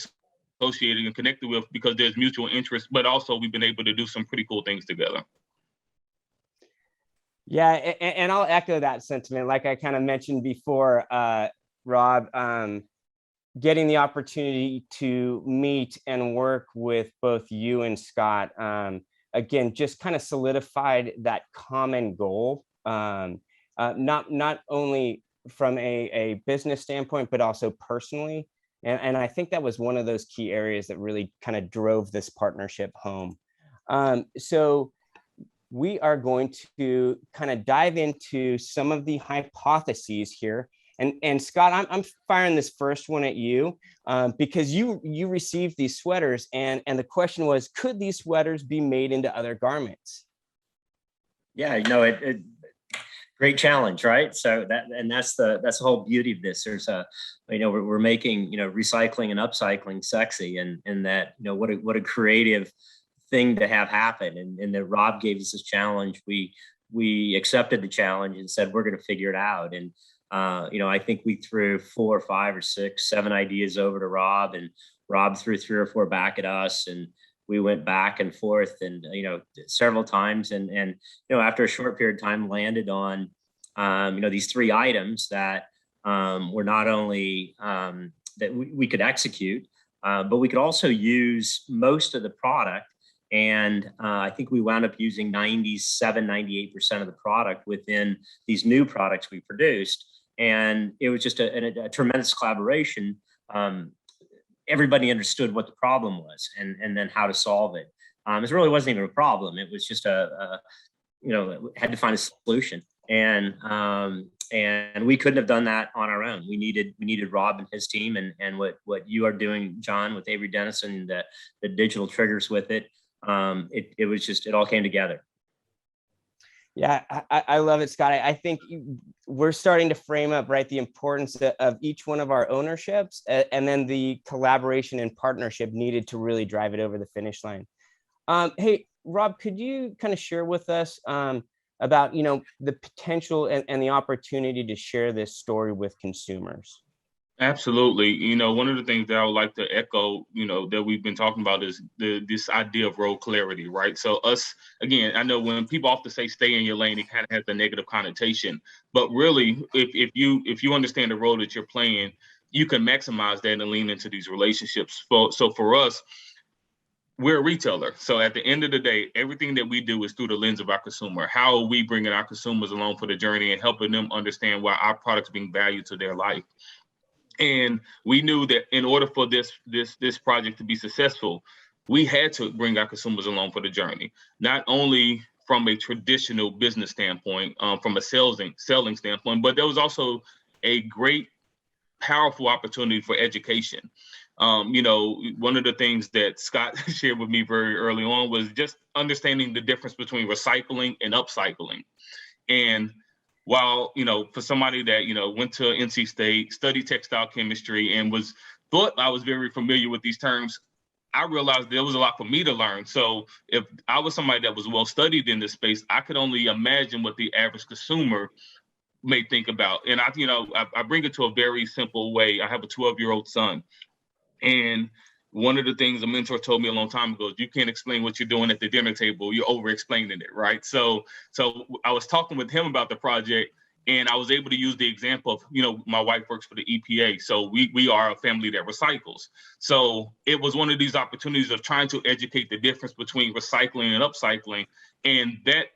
associated and connected with because there's mutual interest, but also we've been able to do some pretty cool things together. Yeah, and I'll echo that sentiment. Like I kind of mentioned before, Rob, getting the opportunity to meet and work with both you and Scott, again, just kind of solidified that common goal, not only from a business standpoint, but also personally. And I think that was one of those key areas that really kind of drove this partnership home. So we are going to kind of dive into some of the hypotheses here. And Scott, I'm firing this first one at you because you received these sweaters, and the question was, could these sweaters be made into other garments? Yeah, it great challenge, right? So that's the whole beauty of this. There's we're making recycling and upcycling sexy, and that what a creative thing to have happen. And that Rob gave us this challenge. We accepted the challenge and said we're going to figure it out. And I think we threw 4 or 5 or 6, 7 ideas over to Rob, and Rob threw 3 or 4 back at us, and we went back and forth and several times, and after a short period of time landed on these 3 items that were not only that we could execute, but we could also use most of the product. And I think we wound up using 97, 98% of the product within these new products we produced. And it was just a tremendous collaboration. Everybody understood what the problem was and then how to solve it. It really wasn't even a problem. It was just had to find a solution. And we couldn't have done that on our own. We needed Rob and his team and what you are doing, John, with Avery Dennison, the digital triggers with it. It all came together. Yeah, I love it, Scott. I think we're starting to frame up, right, the importance of each one of our ownerships and then the collaboration and partnership needed to really drive it over the finish line. Hey, Rob, could you kind of share with us about, the potential and the opportunity to share this story with consumers? Absolutely. One of the things that I would like to echo, that we've been talking about is this idea of role clarity, right? So us, again, I know when people often say stay in your lane, it kind of has a negative connotation. But really, if you understand the role that you're playing, you can maximize that and lean into these relationships. So for us, we're a retailer. So at the end of the day, everything that we do is through the lens of our consumer. How are we bringing our consumers along for the journey and helping them understand why our products bring value to their life? And we knew that in order for this project to be successful, we had to bring our consumers along for the journey, not only from a traditional business standpoint, from a selling standpoint, but there was also a great, powerful opportunity for education. You know, one of the things that Scott shared with me very early on was just understanding the difference between recycling and upcycling. And while, you know, for somebody that, you know, went to NC State, studied textile chemistry, and thought I was very familiar with these terms, I realized there was a lot for me to learn. So if I was somebody that was well studied in this space, I could only imagine what the average consumer may think about. And I bring it to a very simple way. I have a 12-year-old son. And one of the things a mentor told me a long time ago is you can't explain what you're doing at the dinner table. You're over-explaining it, right? So I was talking with him about the project, and I was able to use the example of, you know, my wife works for the EPA. So we are a family that recycles. So it was one of these opportunities of trying to educate the difference between recycling and upcycling. And that,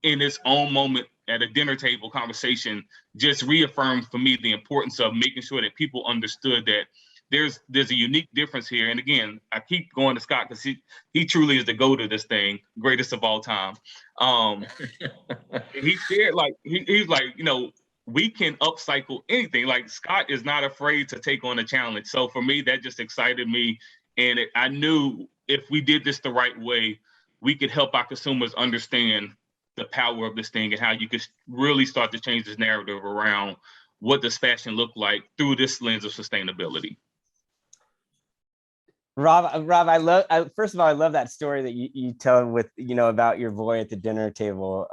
in its own moment at a dinner table conversation, just reaffirmed for me the importance of making sure that people understood that there's a unique difference here. And again, I keep going to Scott because he truly is the go-to this thing, greatest of all time. He shared, like, he's like, you know, we can upcycle anything. Like, Scott is not afraid to take on a challenge. So for me, that just excited me. And I knew if we did this the right way, we could help our consumers understand the power of this thing and how you could really start to change this narrative around what does fashion look like through this lens of sustainability. Rob, first of all, I love that story that you tell with, you know, about your boy at the dinner table.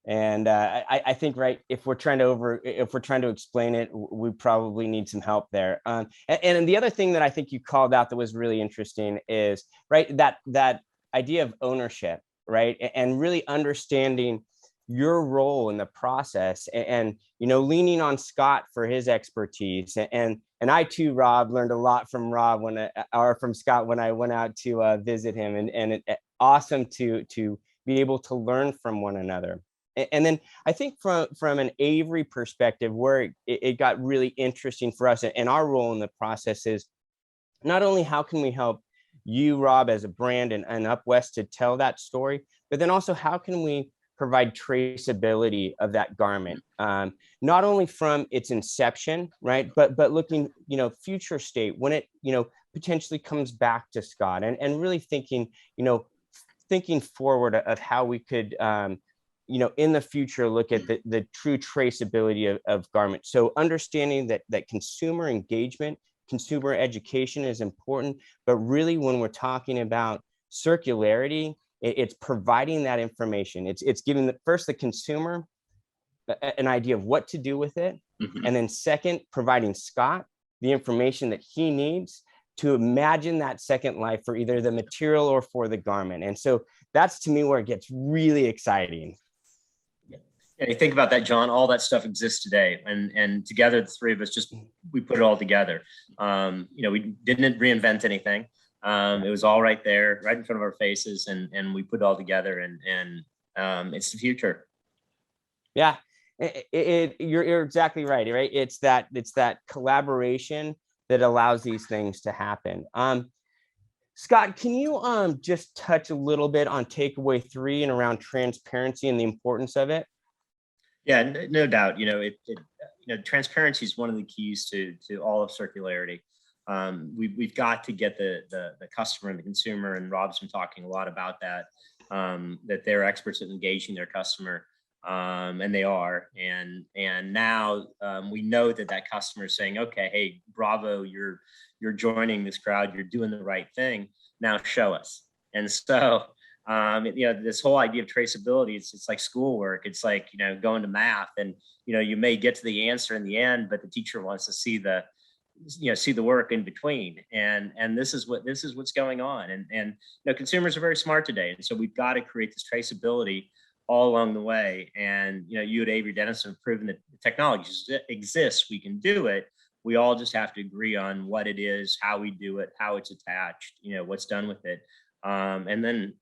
And I think, right, if we're trying to explain it, we probably need some help there. And the other thing that I think you called out that was really interesting is, right, that idea of ownership, right, and really understanding your role in the process, and you know, leaning on Scott for his expertise. And I too, Rob, learned a lot from Scott when I went out to visit him, and it awesome to be able to learn from one another. And then I think from an Avery perspective, where it got really interesting for us and our role in the process is not only how can we help you, Rob, as a brand and Up West to tell that story, but then also how can we provide traceability of that garment, not only from its inception, right, but looking, you know, future state when it, you know, potentially comes back to Scott, and really thinking forward of how we could, you know, in the future look at the true traceability of garments. So understanding that consumer engagement, consumer education is important, but really when we're talking about circularity, it's providing that information. It's giving the consumer an idea of what to do with it. Mm-hmm. And then second, providing Scott the information that he needs to imagine that second life for either the material or for the garment. And so that's, to me, where it gets really exciting. Yeah, you think about that, John, all that stuff exists today. And together, the three of us we put it all together. You know, we didn't reinvent anything. It was all right there, right in front of our faces, and we put it all together, and it's the future. Yeah, you're exactly right. It's that collaboration that allows these things to happen. Scott, can you just touch a little bit on takeaway 3 and around transparency and the importance of it? Yeah, no doubt. You know, transparency is one of the keys to all of circularity. We've got to get the customer and the consumer, and Rob's been talking a lot about that, that they're experts at engaging their customer, and they are. And now we know that customer is saying, okay, hey, bravo, you're joining this crowd, you're doing the right thing. Now show us. And so, you know, this whole idea of traceability, it's like schoolwork. It's like, you know, going to math, and, you know, you may get to the answer in the end, but the teacher wants to see the work in between. And this is what's going on. And you know, consumers are very smart today. And so we've got to create this traceability all along the way. And, you know, you at Avery Dennison have proven that the technology exists, we can do it, We all just have to agree on what it is, how we do it, how it's attached, what's done with it. And then,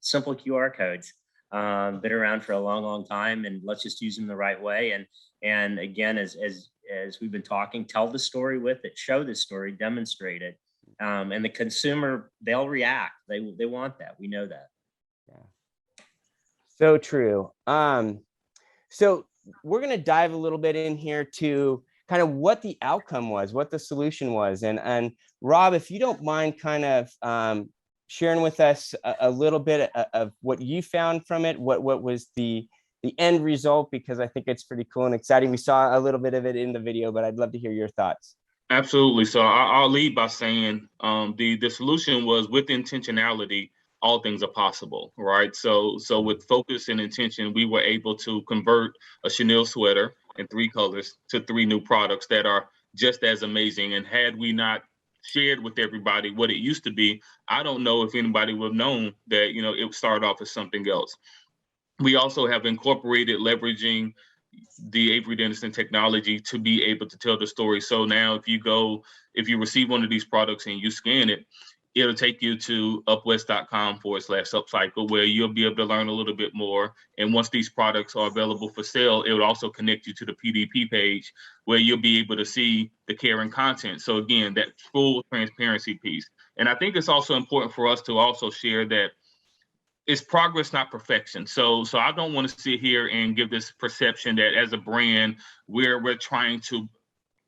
simple QR codes, been around for a long, long time, and let's just use them the right way. And again, as we've been talking, tell the story with it, show the story, demonstrate it. And the consumer, they'll react. They want that. We know that. Yeah. So true. So we're going to dive a little bit in here to kind of what the outcome was, what the solution was. And Rob, if you don't mind kind of sharing with us a little bit of what you found from it, what was the end result, because I think it's pretty cool and exciting. We saw a little bit of it in the video, but I'd love to hear your thoughts. Absolutely. So I'll lead by saying the solution was, with intentionality, all things are possible, right? So with focus and intention, we were able to convert a chenille sweater in 3 colors to 3 new products that are just as amazing. And had we not shared with everybody what it used to be, I don't know if anybody would have known that, it started off as something else. We also have incorporated leveraging the Avery Dennison technology to be able to tell the story. So now if you receive one of these products and you scan it, it'll take you to upwest.com/upcycle, where you'll be able to learn a little bit more. And once these products are available for sale, it will also connect you to the PDP page, where you'll be able to see the care and content. So again, that full transparency piece. And I think it's also important for us to also share that it's progress, not perfection. So I don't want to sit here and give this perception that as a brand, we're trying to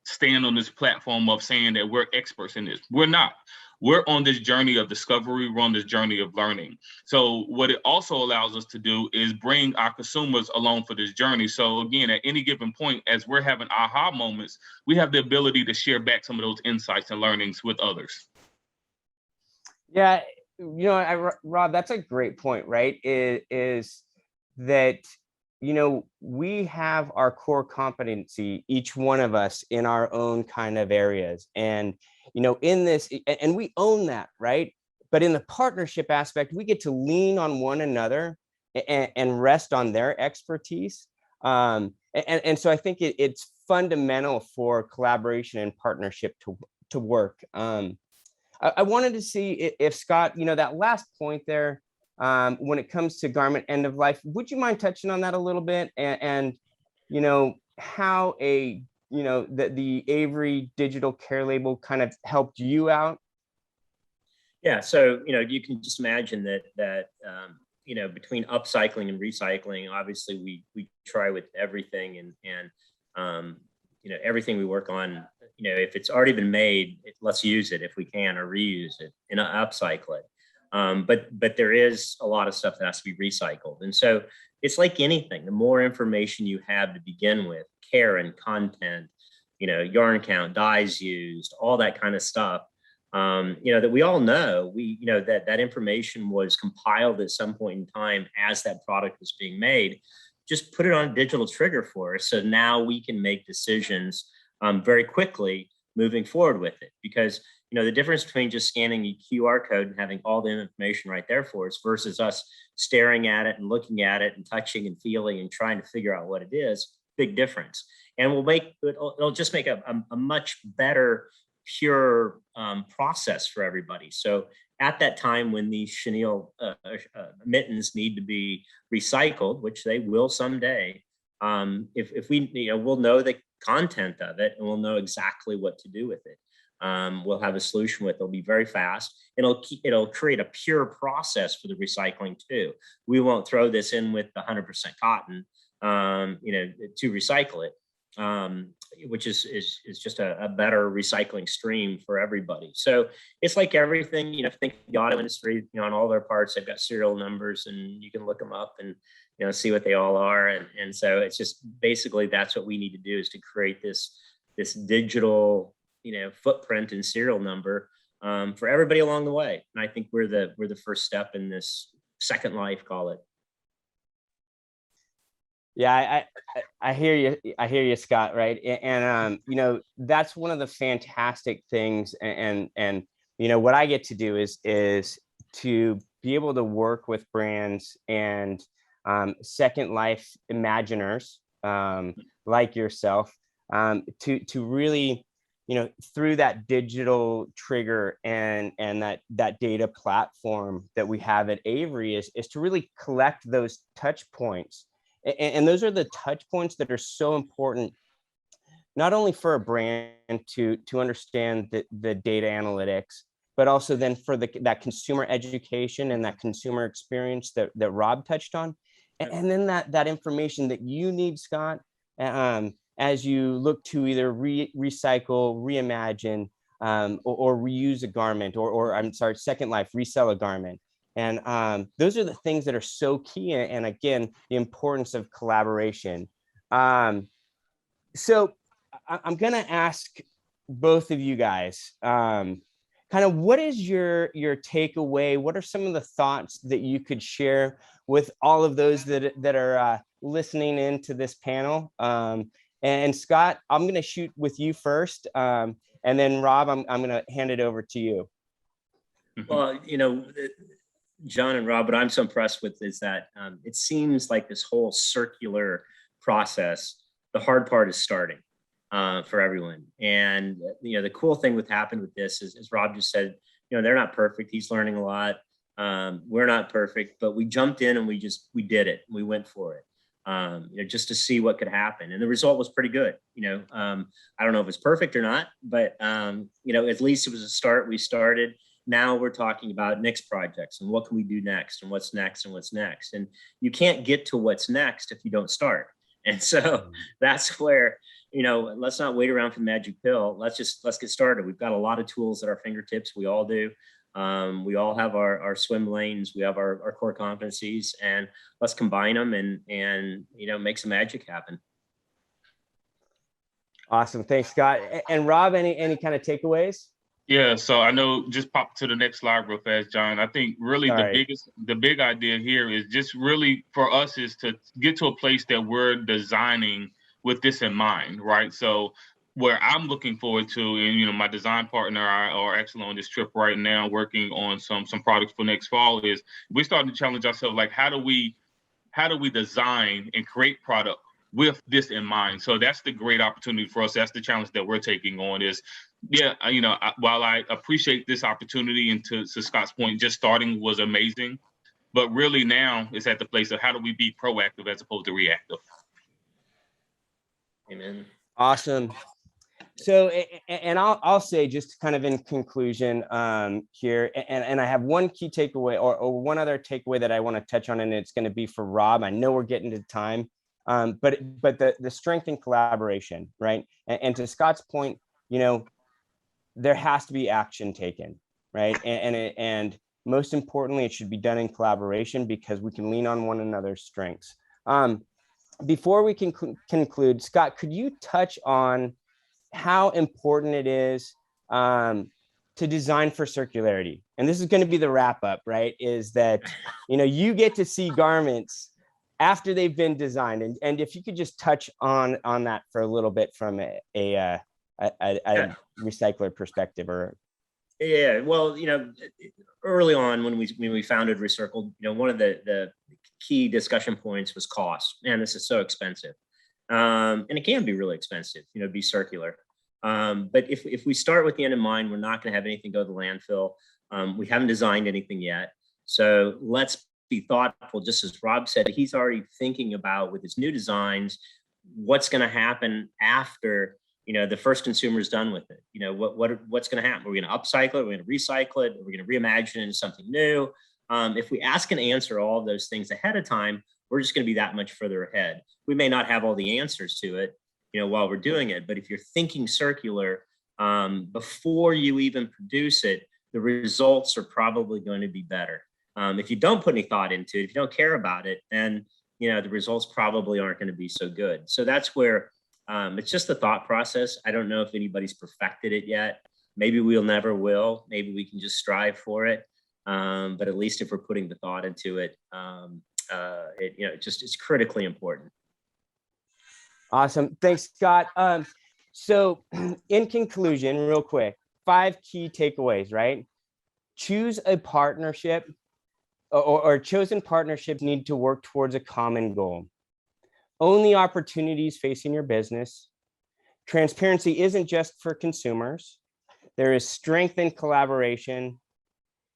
stand on this platform of saying that we're experts in this. We're not. We're on this journey of discovery. We're on this journey of learning. So what it also allows us to do is bring our consumers along for this journey. So again, at any given point, as we're having aha moments, we have the ability to share back some of those insights and learnings with others. Yeah, Rob, that's a great point, right? Is that, we have our core competency, each one of us, in our own kind of areas. And, in this, and we own that, right? But in the partnership aspect, we get to lean on one another and rest on their expertise. And so I think it's fundamental for collaboration and partnership to work. I wanted to see if Scott, that last point there, when it comes to garment end of life, would you mind touching on that a little bit? And how the Avery digital care label kind of helped you out? Yeah, so you can just imagine that between upcycling and recycling, obviously we try with everything, and everything we work on, if it's already been made, let's use it if we can, or reuse it and upcycle it. But there is a lot of stuff that has to be recycled. And so it's like anything, the more information you have to begin with, care and content, yarn count, dyes used, all that kind of stuff, that we all know, that information was compiled at some point in time as that product was being made. Just put it on a digital trigger for us. So now we can make decisions very quickly moving forward with it. Because, the difference between just scanning a QR code and having all the information right there for us versus us staring at it and looking at it and touching and feeling and trying to figure out what it is, big difference. And it'll just make a much better, pure process for everybody. So at that time when these chenille mittens need to be recycled, which they will someday, if we, we'll know the content of it and we'll know exactly what to do with it. We'll have a solution with it. It'll be very fast. It'll create a pure process for the recycling too. We won't throw this in with the 100% cotton, to recycle it. Which is just a better recycling stream for everybody. So it's like everything, think the auto industry, on all their parts, they've got serial numbers and you can look them up and, see what they all are. And so it's just basically that's what we need to do, is to create this digital, footprint and serial number for everybody along the way. And I think we're the first step in this second life, call it. Yeah, I hear you, Scott. Right. And, that's one of the fantastic things. And, what I get to do is to be able to work with brands and second life imaginers like yourself, to really through that digital trigger and that data platform that we have at Avery is to really collect those touch points. And those are the touch points that are so important, not only for a brand to understand the data analytics, but also then for that consumer education and that consumer experience that Rob touched on. And then that information that you need, Scott, as you look to either recycle, reimagine, or reuse a garment, or I'm sorry, Second Life, resell a garment. And those are the things that are so key. And again, the importance of collaboration. So I'm going to ask both of you guys, kind of what is your takeaway? What are some of the thoughts that you could share with all of those that are listening into this panel? And Scott, I'm going to shoot with you first. And then Rob, I'm going to hand it over to you. Well, John and Rob, what I'm so impressed with is that it seems like this whole circular process, the hard part is starting for everyone. And, the cool thing with happened with this is, as Rob just said, they're not perfect. He's learning a lot. We're not perfect, but we jumped in and we did it. We went for it. Just to see what could happen. And the result was pretty good. I don't know if it's perfect or not, but, at least it was a start. We started. Now we're talking about next projects and what can we do next and what's next and what's next. And you can't get to what's next if you don't start. And so that's where, let's not wait around for the magic pill. Let's get started. We've got a lot of tools at our fingertips. We all do. We all have our swim lanes. We have our core competencies, and let's combine them and make some magic happen. Awesome. Thanks, Scott. And Rob, any kind of takeaways? Yeah, so I know, just pop to the next slide real fast, John. I think really the big idea here is just really for us is to get to a place that we're designing with this in mind, right? So where I'm looking forward to, and my design partner are actually on this trip right now working on some products for next fall, is we're starting to challenge ourselves, like how do we design and create product with this in mind? So that's the great opportunity for us. That's the challenge that we're taking on is, while I appreciate this opportunity, and to Scott's point, just starting was amazing, but really now it's at the place of how do we be proactive as opposed to reactive. Amen. Awesome. So, and I'll say, just kind of in conclusion here, and I have one key takeaway or one other takeaway that I want to touch on, and it's going to be for Rob. I know we're getting to time, but the strength in collaboration, right? And to Scott's point, there has to be action taken, right? And most importantly, it should be done in collaboration because we can lean on one another's strengths. Before we can conclude, Scott, could you touch on how important it is to design for circularity? And this is going to be the wrap up, right? Is that, you get to see garments after they've been designed. And if you could just touch on that for a little bit from a recycler perspective. Or yeah, well, early on when we founded Recircled, one of the key discussion points was cost. Man, this is so expensive, and it can be really expensive, be circular. But if we start with the end in mind, we're not going to have anything go to the landfill. We haven't designed anything yet, so let's be thoughtful. Just as Rob said, he's already thinking about with his new designs what's going to happen after the first consumer is done with it. What's going to happen? Are we going to upcycle it? Are we going to recycle it? Are we going to reimagine it into something new? If we ask and answer all of those things ahead of time, we're just going to be that much further ahead. We may not have all the answers to it, while we're doing it, but if you're thinking circular, before you even produce it, the results are probably going to be better. If you don't put any thought into it, if you don't care about it, then, the results probably aren't going to be so good. So that's where it's just the thought process. I don't know if anybody's perfected it yet. Maybe we'll never will. Maybe we can just strive for it. But at least if we're putting the thought into it, it's critically important. Awesome. Thanks, Scott. So in conclusion, real quick, 5 key takeaways, right? Choose a partnership or chosen partnerships need to work towards a common goal. Own the opportunities facing your business. Transparency isn't just for consumers. There is strength in collaboration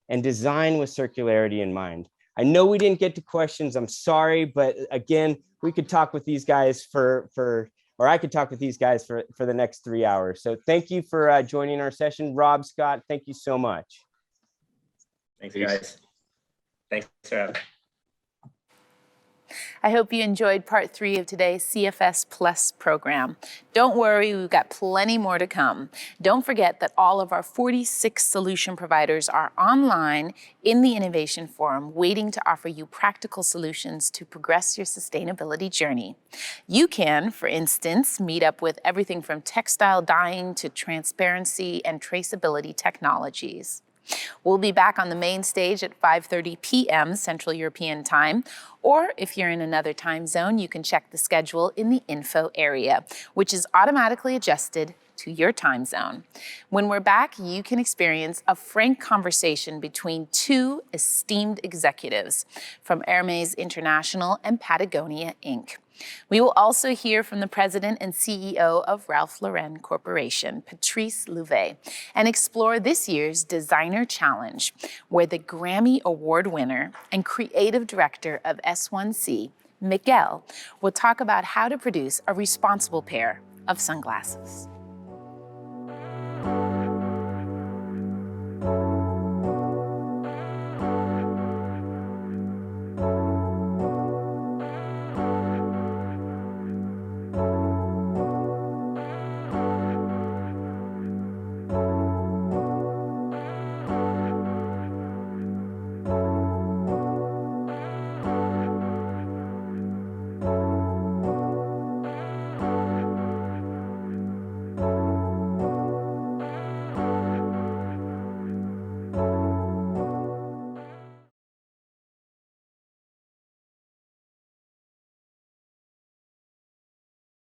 and design with circularity in mind. I know we didn't get to questions, I'm sorry, but again, we could talk with these guys or I could talk with these guys for the next 3 hours. So thank you for joining our session. Rob, Scott, thank you so much. Thanks, guys. Thanks for having me. I hope you enjoyed part 3 of today's CFS Plus program. Don't worry, we've got plenty more to come. Don't forget that all of our 46 solution providers are online in the Innovation Forum, waiting to offer you practical solutions to progress your sustainability journey. You can, for instance, meet up with everything from textile dyeing to transparency and traceability technologies. We'll be back on the main stage at 5:30 p.m. Central European Time, or if you're in another time zone, you can check the schedule in the info area, which is automatically adjusted to your time zone. When we're back, you can experience a frank conversation between 2 esteemed executives from Hermes International and Patagonia, Inc. We will also hear from the president and CEO of Ralph Lauren Corporation, Patrice Louvet, and explore this year's Designer Challenge, where the Grammy Award winner and creative director of S1C, Miguel, will talk about how to produce a responsible pair of sunglasses.